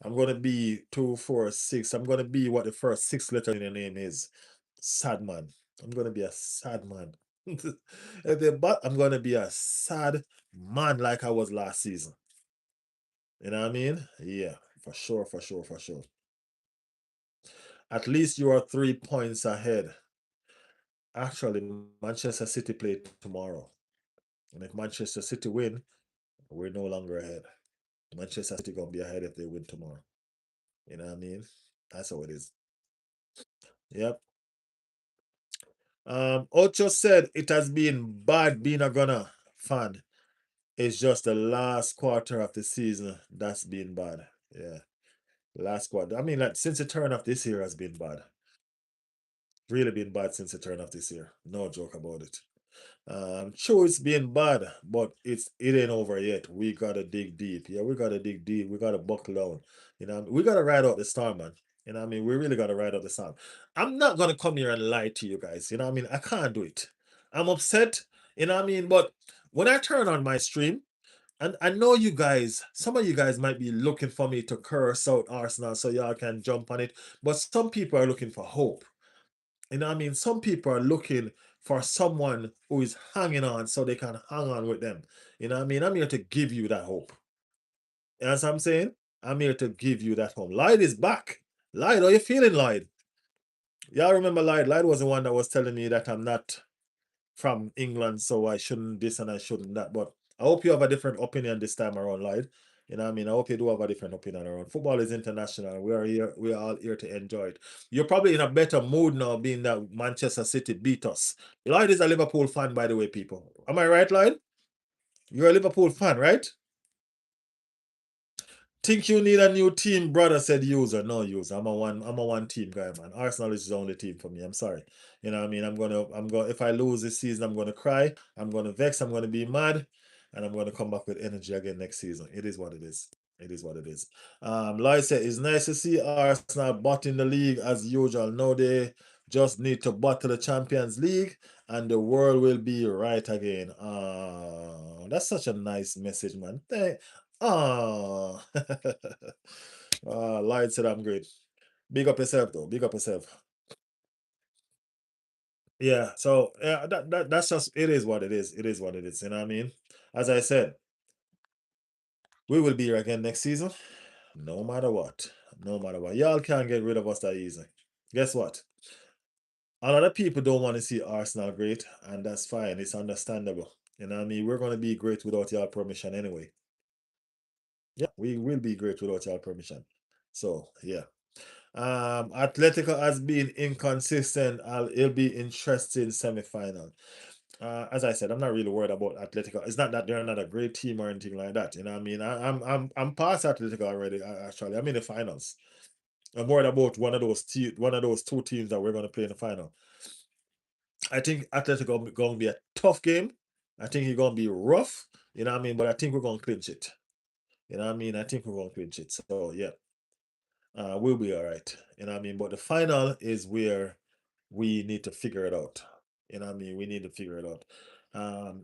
I'm gonna be 246. I'm gonna be what the first six letters in your name is. Sad man. I'm gonna be a sad man. If they I'm gonna be a sad man like I was last season. You know what I mean? Yeah, for sure, for sure, for sure. At least you are 3 points ahead. Actually, Manchester City play tomorrow. And if Manchester City win, we're no longer ahead. Manchester City gonna be ahead if they win tomorrow. You know what I mean? That's how it is. Yep. Ocho said it has been bad being a Gunner fan. It's just the last quarter of the season that's been bad. Yeah. Last quarter. I mean, like since the turn of this year has been bad. Really been bad since the turn of this year. No joke about it. Sure, it's been bad, but it ain't over yet. We gotta dig deep. Yeah, we gotta dig deep. We gotta buckle down. You know, we gotta ride out the storm, man. You know what I mean? We really gotta ride out the storm. I'm not gonna come here and lie to you guys. You know what I mean? I can't do it. I'm upset. You know what I mean? But when I turn on my stream, and I know you guys, some of you guys might be looking for me to curse out Arsenal so y'all can jump on it. But some people are looking for hope. You know what I mean? Some people are looking for someone who is hanging on so they can hang on with them. You know what I mean? I'm here to give you that hope. You know what I'm saying? I'm here to give you that hope. Lloyd is back. Lloyd, how you feeling, Lloyd? Y'all remember Lloyd? Lloyd was the one that was telling me that I'm not from England, so I shouldn't this and I shouldn't that. But I hope you have a different opinion this time around, Lloyd. You know what I mean? I hope you do have a different opinion around. Football is international. We are here, we are all here to enjoy it. You're probably in a better mood now, being that Manchester City beat us. Lloyd is a Liverpool fan, by the way, people. Am I right, Lloyd? You're a Liverpool fan, right? Think you need a new team, brother, said user. No user. I'm a one team guy, man. Arsenal is the only team for me. I'm sorry. You know what I mean? I'm gonna if I lose this season, I'm gonna cry, I'm gonna vex, I'm gonna be mad, and I'm gonna come back with energy again next season. It is what it is. It is what it is. Lloyd said it's nice to see Arsenal botting the league as usual. No, they just need to bottle the Champions League and the world will be right again. That's such a nice message, man. Ah, Lloyd said I'm great. Big up yourself though. Big up yourself. Yeah. So yeah, that's just it is what it is. It is what it is. You know what I mean? As I said, we will be here again next season. No matter what. No matter what. Y'all can't get rid of us that easy. Guess what? A lot of people don't want to see Arsenal great, and that's fine. It's understandable. You know what I mean? We're gonna be great without your permission anyway. Yeah, we will be great without your permission. So yeah. Atletico has been inconsistent. It'll be interesting semi-final. As I said, I'm not really worried about Atletico. It's not that they're not a great team or anything like that. You know what I mean? I'm past Atletico already. Actually, I'm in the finals. I'm worried about one of those two teams that we're going to play in the final. I think Atletico going to be a tough game. I think it's going to be rough. You know what I mean? But I think we're going to clinch it. You know what I mean? I think we're going to clinch it. So yeah, we'll be all right. You know what I mean? But the final is where we need to figure it out. You know what I mean? We need to figure it out.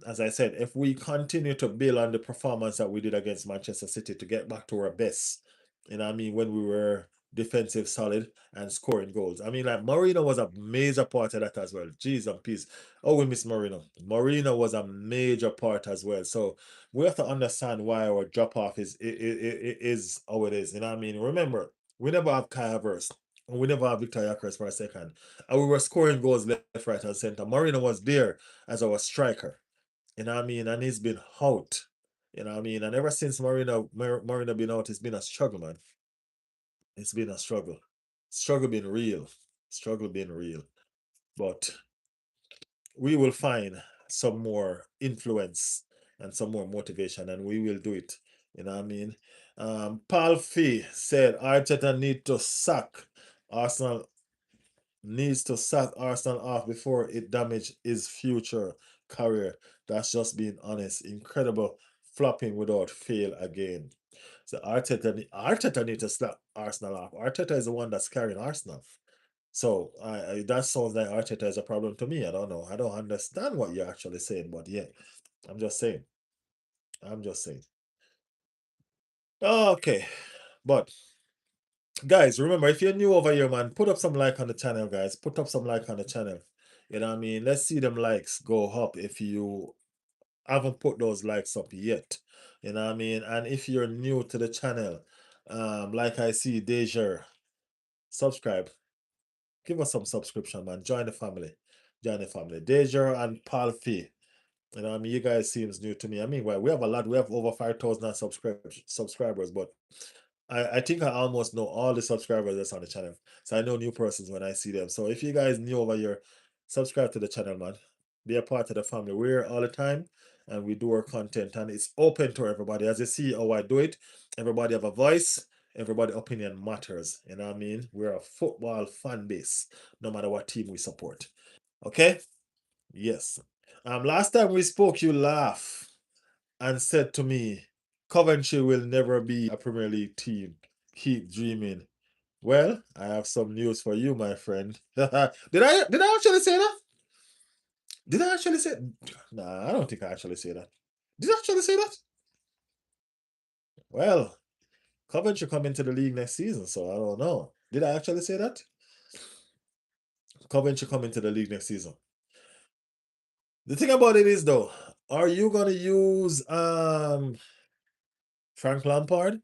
As I said, if we continue to build on the performance that we did against Manchester City to get back to our best, you know what I mean, when we were defensive solid and scoring goals. I mean, like Marino was a major part of that as well. Jeez and peace. Oh, we miss Marino. Marino was a major part as well. So we have to understand why our drop off is how it is. You know what I mean? Remember, we never have Kai Havertz. And we never have Victor Yakers for a second. And we were scoring goals left, right, and center. Marino was there as our striker. You know what I mean? And he's been out. You know what I mean? And ever since Marino been out, it's been a struggle, man. It's been a struggle. Struggle been real. Struggle been real. But we will find some more influence and some more motivation, and we will do it. You know what I mean? Paul Fee said Arteta needs to sack Arsenal off before it damage his future career. That's just being honest. Incredible flopping without fail again. So Arteta need to slap Arsenal off. Arteta is the one that's carrying Arsenal. So that sounds like Arteta is a problem to me. I don't know. I don't understand what you're actually saying, but yeah, I'm just saying. I'm just saying. Okay, but guys, remember if you're new over here, man, put up some like on the channel, guys. Put up some like on the channel. You know what I mean? Let's see them likes go up if you haven't put those likes up yet. You know what I mean? And if you're new to the channel, like I see Deja, subscribe. Give us some subscription, man. Join the family. Join the family. Deja and Palfi. You know what I mean? You guys seems new to me. I mean, well, we have a lot. We have over 5,000 subscribers, but I think I almost know all the subscribers that's on the channel. So I know new persons when I see them. So if you guys new over here, subscribe to the channel, man. Be a part of the family. We're here all the time and we do our content and it's open to everybody. As you see how I do it, everybody have a voice, everybody opinion matters. You know what I mean? We're a football fan base, no matter what team we support. Okay? Yes. Last time we spoke, you laughed and said to me, Coventry will never be a Premier League team. Keep dreaming. Well, I have some news for you, my friend. Did I actually say that? Did I actually say? Nah, I don't think I actually say that. Did I actually say that? Well, Coventry come into the league next season, so I don't know. Did I actually say that? Coventry come into the league next season. The thing about it is though, are you gonna use Frank Lampard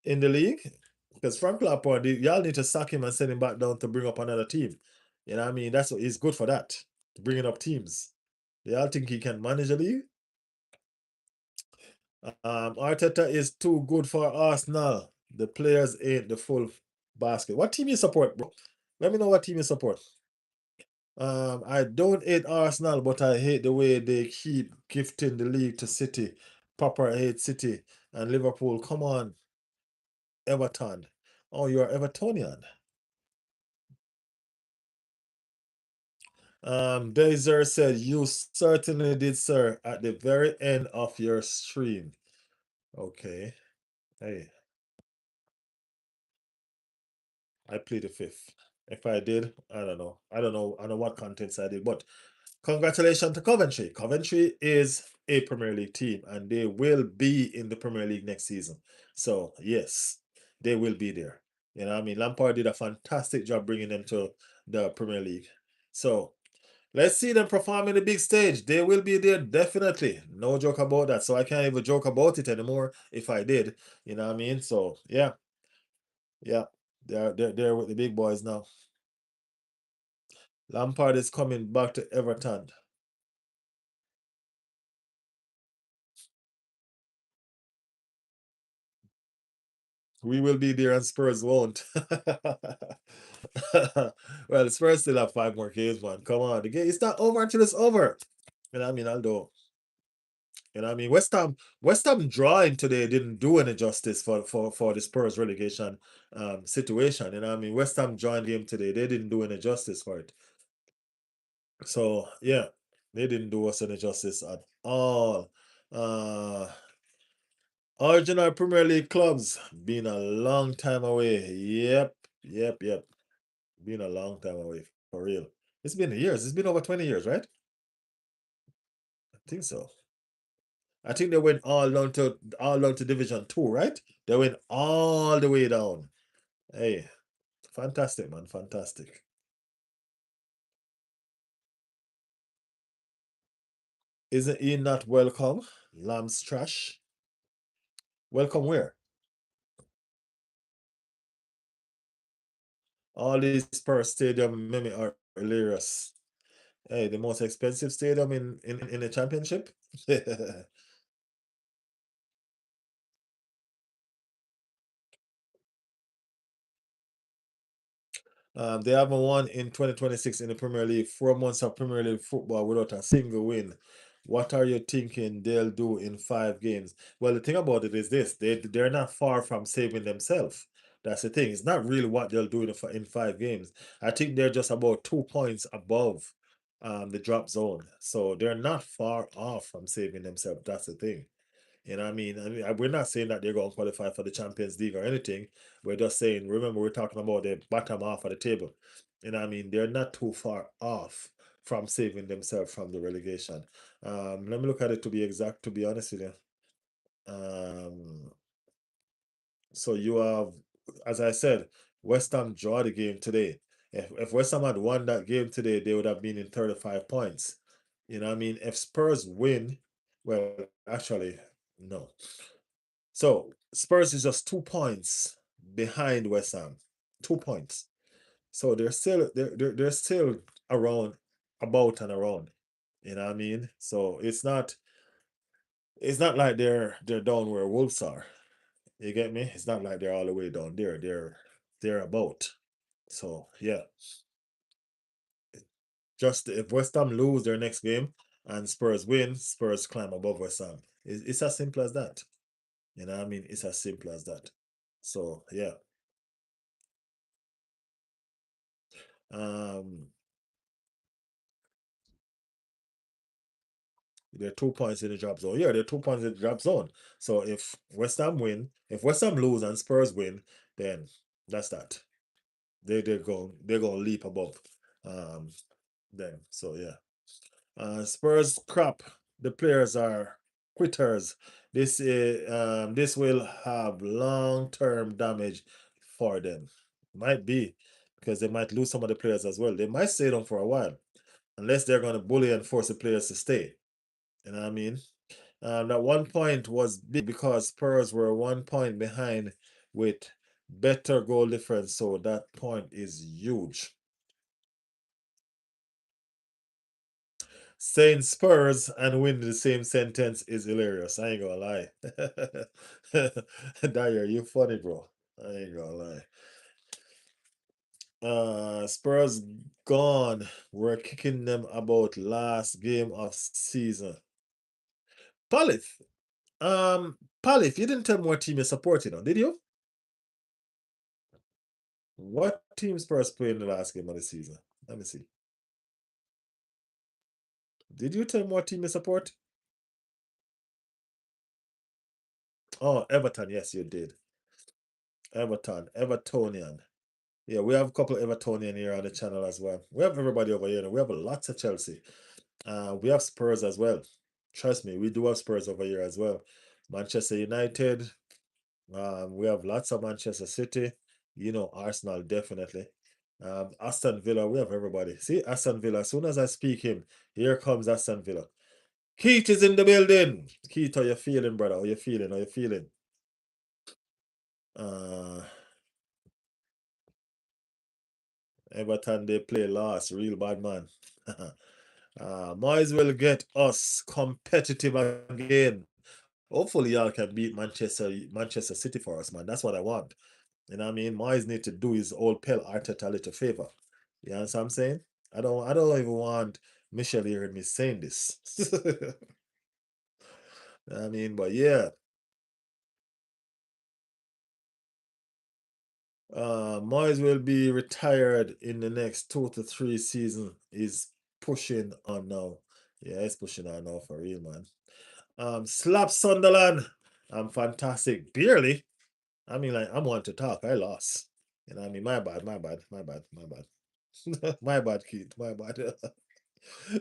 in the league? Because Frank Lampard, y'all need to sack him and send him back down to bring up another team. You know what I mean? That's what he's good for that. Bringing up teams. They all think he can manage a league. Arteta is too good for Arsenal. The players ain't the full basket. What team you support, bro? Let me know what team you support. I don't hate Arsenal, but I hate the way they keep gifting the league to City. Papa hate City and Liverpool. Come on, Everton. Oh, you're Evertonian. Deezer said, you certainly did, sir, at the very end of your stream. Okay. Hey, I plead the fifth. If I did, I don't know. I don't know what contents I did, but Congratulations to Coventry. Coventry is a Premier League team and they will be in the Premier League next season. So, yes, they will be there. You know what I mean? Lampard did a fantastic job bringing them to the Premier League. So, let's see them perform in the big stage. They will be there definitely. No joke about that. So, I can't even joke about it anymore if I did. You know what I mean? So, yeah, yeah. They're with the big boys now. Lampard is coming back to Everton. We will be there and Spurs won't. Well, Spurs still have 5 more games, man. Come on. The game it's not over until it's over. You know what I mean? Although, you know what I mean? West Ham drawing today didn't do any justice for the Spurs relegation situation. You know what I mean? West Ham drawing game today, they didn't do any justice for it. So yeah, they didn't do us any justice at all. Uh Original Premier League clubs been a long time away. Yep, yep. Been a long time away for real. It's been years. It's been over 20 years, right? I think so. I think they went all down to Division 2, right? They went all the way down. Hey, fantastic, man. Fantastic. Isn't he not welcome? Lamb's trash. Welcome where? All these per stadium meme are hilarious. Hey, the most expensive stadium in the championship? They haven't won in 2026 in the Premier League. 4 months of Premier League football without a single win. What are you thinking they'll do in 5 games? Well, the thing about it is this: they're not far from saving themselves. That's the thing. It's not really what they'll do in 5 games. I think they're just about 2 points above the drop zone, so they're not far off from saving themselves. That's the thing. You know what I mean? We're not saying that they're going to qualify for the Champions League or anything. We're just saying, remember, we're talking about the bottom half of the table. You know what I mean? They're not too far off from saving themselves from the relegation. Let me look at it to be exact, to be honest with you. Um, so you have, as I said, West Ham draw the game today. If West Ham had won that game today, they would have been in 35 points. You know what I mean? If Spurs win, well, actually, no. So Spurs is just 2 points behind West Ham. 2 points. So they're still around, about and around. You know what I mean? So it's not like they're down where Wolves are. You get me? It's not like they're all the way down there. They're about. So yeah. Just if West Ham lose their next game and Spurs win, Spurs climb above West Ham. It's as simple as that. You know what I mean? It's as simple as that. So yeah. Um They're 2 points in the drop zone. Yeah, they're 2 points in the drop zone. So if West Ham lose and Spurs win, then that's that. They're gonna leap above um them. So yeah. Spurs crap. The players are quitters. This will have long-term damage for them. Might be because they might lose some of the players as well. They might stay down for a while unless they're gonna bully and force the players to stay. You know what I mean? That 1 point was big because Spurs were 1 point behind with better goal difference. So that point is huge. Saying Spurs and win the same sentence is hilarious. I ain't gonna lie. Dyer, you funny, bro. I ain't gonna lie. Spurs gone. We're kicking them about last game of season. Palif. Palif, you didn't tell me what team you're supporting on, did you? What team Spurs played in the last game of the season? Let me see. Did you tell me what team you support? Oh, Everton. Yes, you did. Everton. Evertonian. Yeah, we have a couple of Evertonian here on the channel as well. We have everybody over here. We have lots of Chelsea. We have Spurs as well. Trust me, we do have Spurs over here as well. Manchester United. We have lots of Manchester City. Arsenal definitely. Aston Villa. We have everybody. See, Aston Villa. As soon as I speak him, here comes Aston Villa. Keith is in the building. Keith, how you feeling, brother? How you feeling? How you feeling? Uh, Everton, they play last. Real bad man. Might as well get us competitive again. Hopefully, y'all can beat Manchester City for us, man. That's what I want. You know what I mean? Moyes need to do his old pal Arteta a little favor. You know what I'm saying? I don't even want Michelle hearing me saying this. I mean, but yeah. Moyes will be retired in the next 2 to 3 seasons. He's pushing on now. Yeah, he's pushing on now for real, man. Slap Sunderland. I'm fantastic. Barely. I mean, like, I'm one to talk. I lost. You know what I mean? My bad, my bad, my bad, my bad. My bad, Keith. My bad.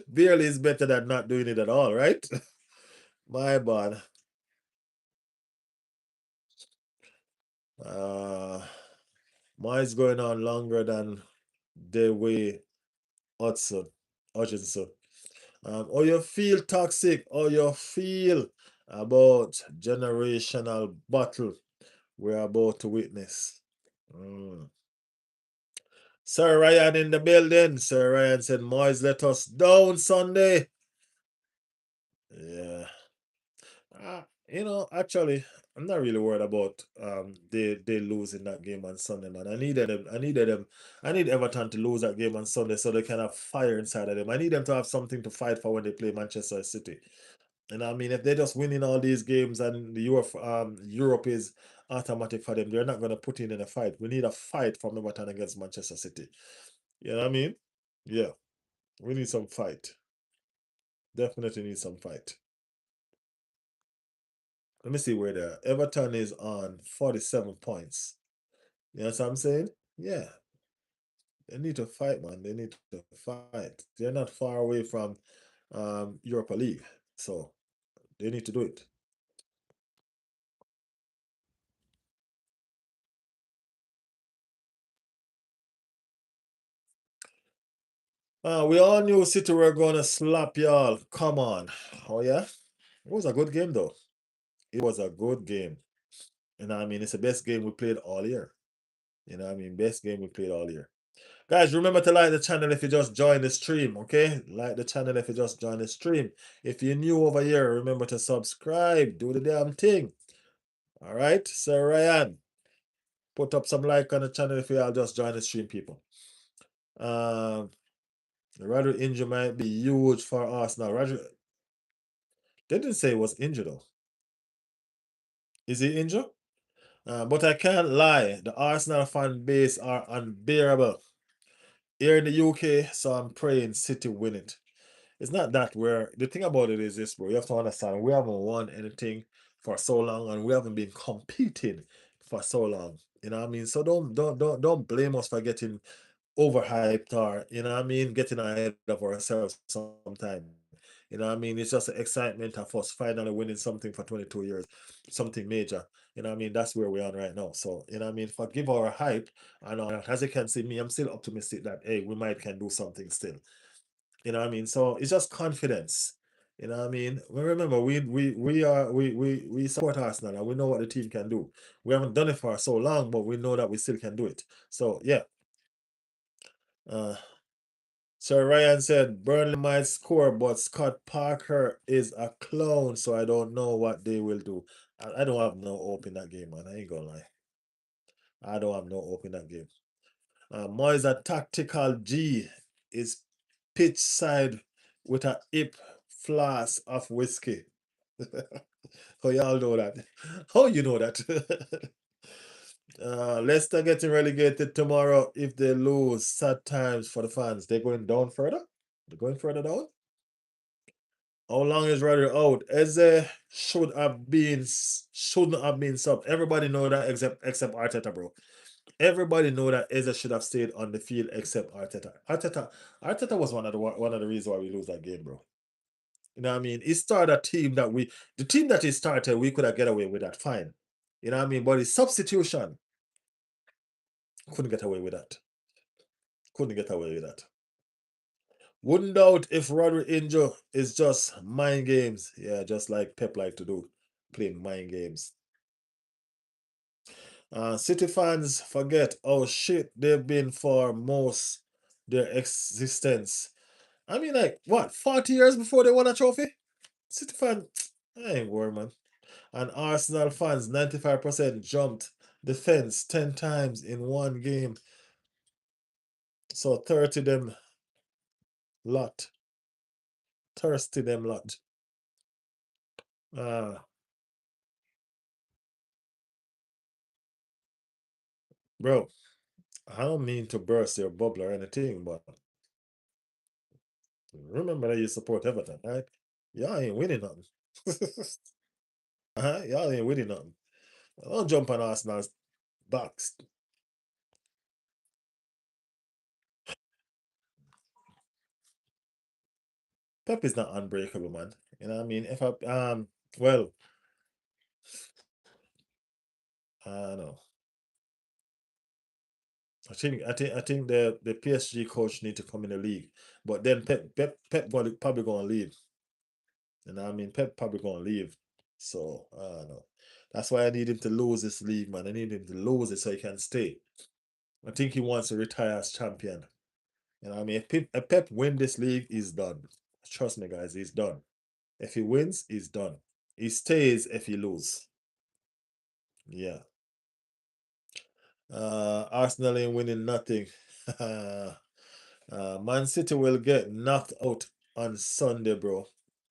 Barely is better than not doing it at all, right? My bad. Uh, Mine's going on longer than the way Hudson, Hutchinson. How you feel toxic? How you feel about generational battle we're about to witness? Mm. Sir Ryan in the building. Sir Ryan said, Moyes let us down Sunday. Yeah. Actually, I'm not really worried about they losing that game on Sunday, man. I need Everton to lose that game on Sunday so they can have fire inside of them. I need them to have something to fight for when they play Manchester City. And I mean, if they're just winning all these games and Europe is automatic for them, they're not gonna put in a fight. We need a fight from Everton against Manchester City. You know what I mean? Yeah, we need some fight. Definitely need some fight. Let me see where they're. Everton is on 47 points. You know what I'm saying? Yeah, they need to fight, man. They need to fight. They're not far away from Europa League, so they need to do it. We all knew City were gonna slap y'all. Come on. Oh yeah? It was a good game though. It was a good game. You know what I mean? It's the best game we played all year. You know what I mean? Best game we played all year. Guys, remember to like the channel if you just joined the stream, okay? Like the channel if you just joined the stream. If you're new over here, remember to subscribe. Do the damn thing. All right, Sir Ryan, put up some like on the channel if you all just join the stream, people. The Roger injury might be huge for us now. Roger, they didn't say he was injured though. Is he injured? But I can't lie. The Arsenal fan base are unbearable here in the UK. So I'm praying City win it. It's not that we're the thing about it is this, bro. You have to understand we haven't won anything for so long and we haven't been competing for so long. You know what I mean? So don't blame us for getting overhyped or getting ahead of ourselves sometimes. You know what I mean? It's just the excitement of us finally winning something for 22 years, something major. You know what I mean? That's where we're on right now. So, you know what I mean? Forgive our hype. And as you can see, me, I'm still optimistic that hey, we might can do something still. You know what I mean? So it's just confidence. You know what I mean? Well, remember, we support Arsenal and we know what the team can do. We haven't done it for so long, but we know that we still can do it. So yeah. Uh Sir Ryan said Burnley might score, but Scott Parker is a clown, so I don't know what they will do. I don't have no hope in that game, man. I ain't gonna lie. I don't have no hope in that game. Moyes a tactical G is pitch side with a hip flask of whiskey. How y'all know that? How you know that? Leicester getting relegated tomorrow if they lose. Sad times for the fans. They're going down further? They're going further down? How long is Rodri out? Eze shouldn't have been subbed. Everybody know that except Arteta, bro. Everybody know that Eze should have stayed on the field except Arteta. Arteta was one of the reasons why we lose that game, bro. You know what I mean? He started a team that the team that he started, we could have get away with that, fine. You know what I mean? But his substitution couldn't get away with that. Couldn't get away with that. Wouldn't doubt if Rodri injury is just mind games. Yeah, just like Pep like to do, playing mind games. City fans forget how shit they've been for most their existence. I mean, like, what, 40 years before they won a trophy? City fan, I ain't worried, man. And Arsenal fans, 95% jumped the fence 10 times in one game. So 30 them lot. Thirsty them lot. Uh, bro, I don't mean to burst your bubble or anything, but remember that you support Everton, right? Y'all ain't winning nothing. Y'all ain't winning nothing. Don't jump on Arsenal's backs. Pep is not unbreakable, man. You know what I mean? If I well, I don't know. I think the PSG coach need to come in the league. But then Pep probably gonna leave. You know what I mean? Pep probably gonna leave. So I don't know. That's why I need him to lose this league, man. I need him to lose it so he can stay. I think he wants to retire as champion. You know what I mean? If Pep win this league, he's done. Trust me, guys, he's done. If he wins, he's done. He stays if he lose. Yeah. Arsenal ain't winning nothing. Man City will get knocked out on Sunday, bro.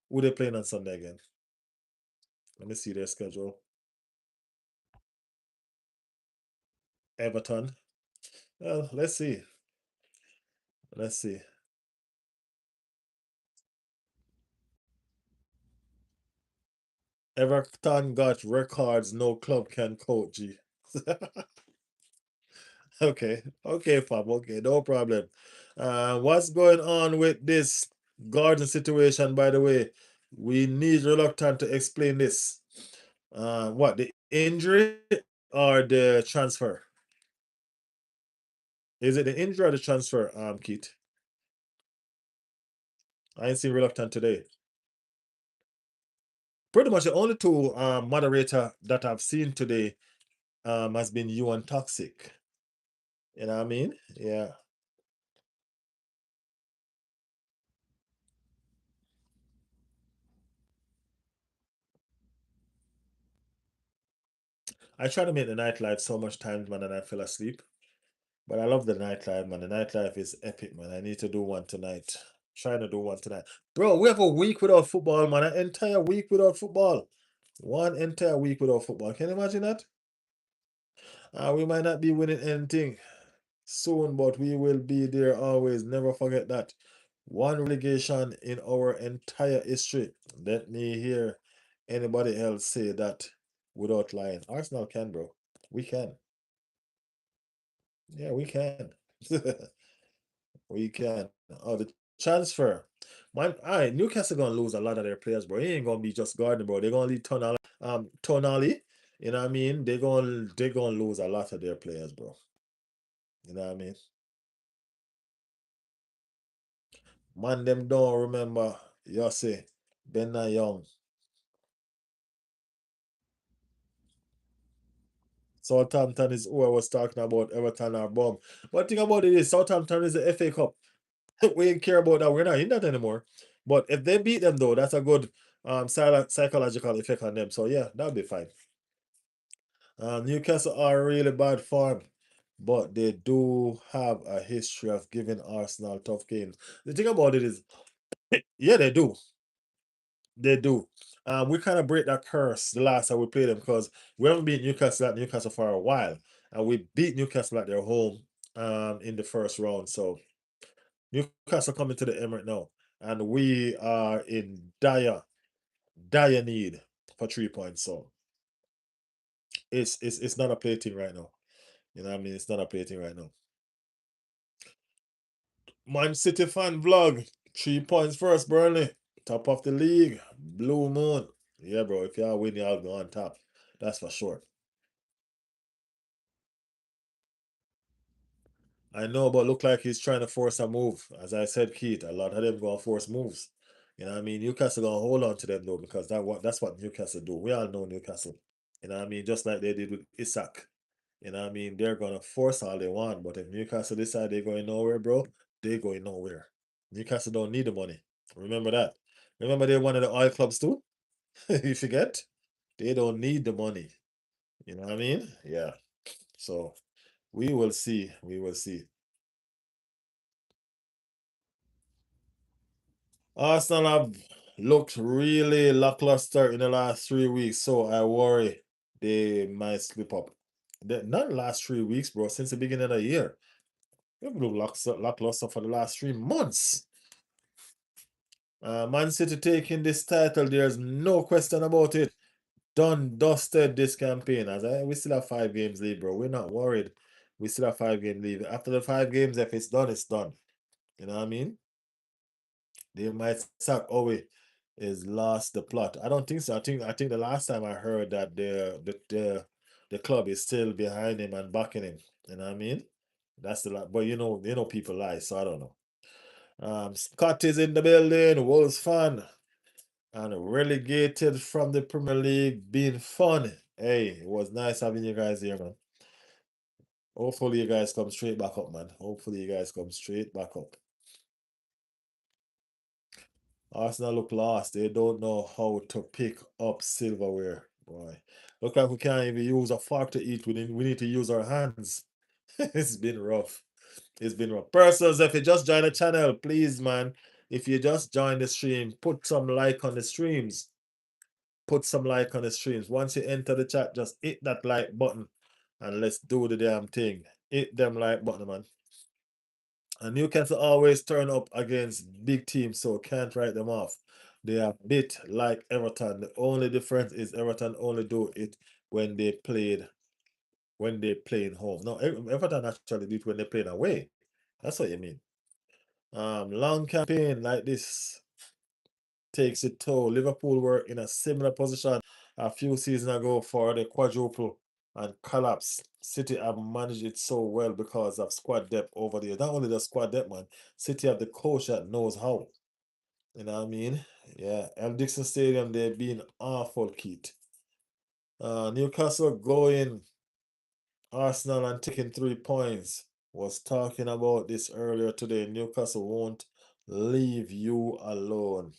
Who they playing on Sunday again? Let me see their schedule. Everton. Well, let's see. Let's see. Everton got records no club can coach. G. Okay, okay, fam. Okay, no problem. What's going on with this garden situation, by the way? We need Reluctant to explain this. What, the injury or the transfer? Is it the injury or the transfer, Keith? I ain't seen Reluctant today. Pretty much the only two moderator that I've seen today has been you and Toxic. You know what I mean? Yeah. I try to make the nightlife so much times, man, and I fell asleep. But I love the nightlife, man. The nightlife is epic, man. I need to do one tonight. Trying to do one tonight. Bro, we have a week without football, man. An entire week without football. One entire week without football. Can you imagine that? We might not be winning anything soon, but we will be there always. Never forget that. One relegation in our entire history. Let me hear anybody else say that without lying. Arsenal can, bro. We can. Yeah, we can. We can. Oh, the transfer. Man, Newcastle gonna lose a lot of their players, bro. It ain't gonna be just Gardner, bro. They're gonna leave Tonali. You know what I mean? They're gonna lose a lot of their players, bro. You know what I mean? Man, them don't remember Yossi, Ben Young. Southampton is who I was talking about, Everton are bomb. But thing about it is Southampton is the FA Cup. We ain't care about that. We're not in that anymore. But if they beat them though, that's a good psychological effect on them. So yeah, that'll be fine. Newcastle are really bad form, but they do have a history of giving Arsenal tough games. The thing about it is, yeah, they do. They do. We kind of break that curse the last time we played them because we haven't beat Newcastle at Newcastle for a while. And we beat Newcastle at their home in the first round. So Newcastle coming to the Emirates now. And we are in dire need for 3 points. So it's not a play thing right now. You know what I mean? It's not a play thing right now. Man City fan vlog. 3 points first, Burnley. Top of the league. Blue moon. Yeah, bro. If y'all win, y'all go on top. That's for sure. I know, but look like he's trying to force a move. As I said, Keith, a lot of them gonna force moves. You know what I mean? Newcastle gonna hold on to them though, because that's what Newcastle do. We all know Newcastle. You know what I mean? Just like they did with Isak. You know what I mean? They're gonna force all they want, but if Newcastle decide they're going nowhere, bro, they going nowhere. Newcastle don't need the money. Remember that. Remember they're one of the oil clubs too? You forget? They don't need the money. You know what I mean? Yeah. So we will see. We will see. Arsenal have looked really lackluster in the last 3 weeks, so I worry they might slip up. Not last 3 weeks, bro, since the beginning of the year. They've looked lackluster for the last 3 months. Man City taking this title, there's no question about it. Done, dusted this campaign. We still have 5 games lead, bro. We're not worried. We still have 5 game lead. After the 5 games, if it's done, it's done. You know what I mean? They might sack Owe is lost the plot. I don't think so. I think the last time I heard that the club is still behind him and backing him. You know what I mean? That's the lot. But you know people lie, so I don't know. Scott is in the building, Wolves fan, and relegated from the Premier League being fun. Hey, it was nice having you guys here, man. Hopefully you guys come straight back up, man. Hopefully you guys come straight back up. Arsenal look lost. They don't know how to pick up silverware. Boy. Look like we can't even use a fork to eat. We need to use our hands. It's been rough. It's been rough. Persons, if you just join the channel, please, man. If you just join the stream, put some like on the streams. Put some like on the streams. Once you enter the chat, just hit that like button and let's do the damn thing. Hit them like button, man. And Newcastle always turn up against big teams, so can't write them off. They are a bit like Everton. The only difference is Everton only do it when they played when they playing home. No, Everton actually do it when they playing away. That's what you mean. Long campaign like this takes it toll. Liverpool were in a similar position a few seasons ago for the quadruple and collapse. City have managed it so well because of squad depth over there. Not only the squad depth, man. City have the coach that knows how. You know what I mean? Yeah. And Dixon Stadium, they've been awful, Keith. Newcastle going Arsenal and taking 3 points. Was talking about this earlier today. Newcastle won't leave you alone.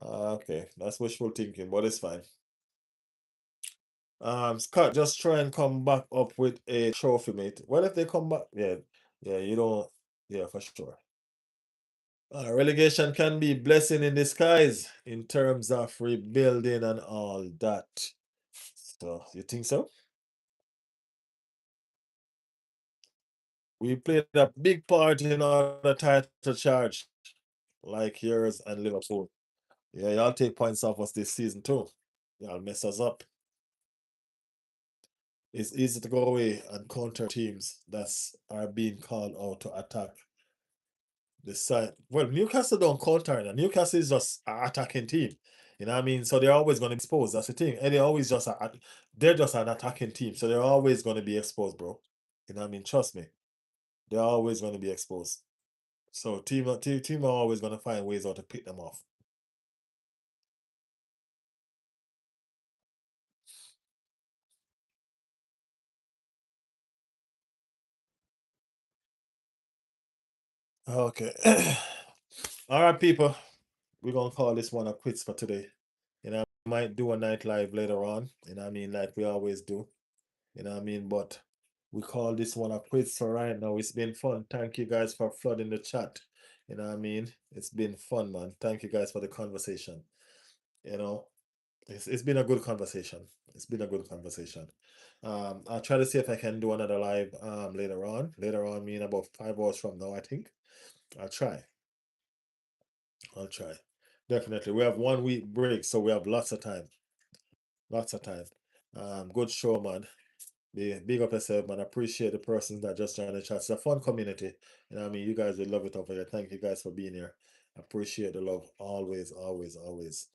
Okay, that's wishful thinking, but it's fine. Scott, just try and come back up with a trophy, mate. Well, if they come back, yeah, you don't, yeah, for sure. Relegation can be blessing in disguise in terms of rebuilding and all that. So, you think so? We played a big part in our title charge, like yours and Liverpool. Yeah, y'all take points off us this season too. Y'all mess us up. It's easy to go away and counter teams that are being called out to attack the side. Well, Newcastle don't counter now. Newcastle is just an attacking team. You know what I mean? So they're always going to be exposed. That's the thing. And they're just an attacking team. So they're always going to be exposed, bro. You know what I mean? Trust me. They're always going to be exposed. So team are always going to find ways how to pick them off. Okay. All right, people. We're gonna call this one a quits for today. Might do a night live later on. You know what I mean? Like we always do. You know what I mean? But we call this one a quits for right now. It's been fun. Thank you guys for flooding the chat. You know what I mean? It's been fun, man. Thank you guys for the conversation. You know, it's been a good conversation. It's been a good conversation. I'll try to see if I can do another live later on. Later on, mean about 5 hours from now, I think. I'll try. I'll try. Definitely. We have 1 week break, so we have lots of time. Lots of time. Good show, man. Big up yourself, man. Appreciate the persons that just joined the chat. It's a fun community. You know what I mean? You guys will love it over here. Thank you guys for being here. Appreciate the love. Always, always, always.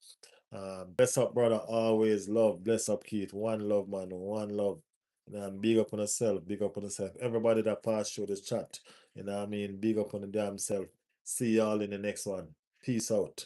Bless up, brother. Always love. Bless up, Keith. One love, man. One love. You know, and big up on yourself. Big up on yourself. Everybody that passed through this chat. You know what I mean? Big up on the damn self. See y'all in the next one. Peace out.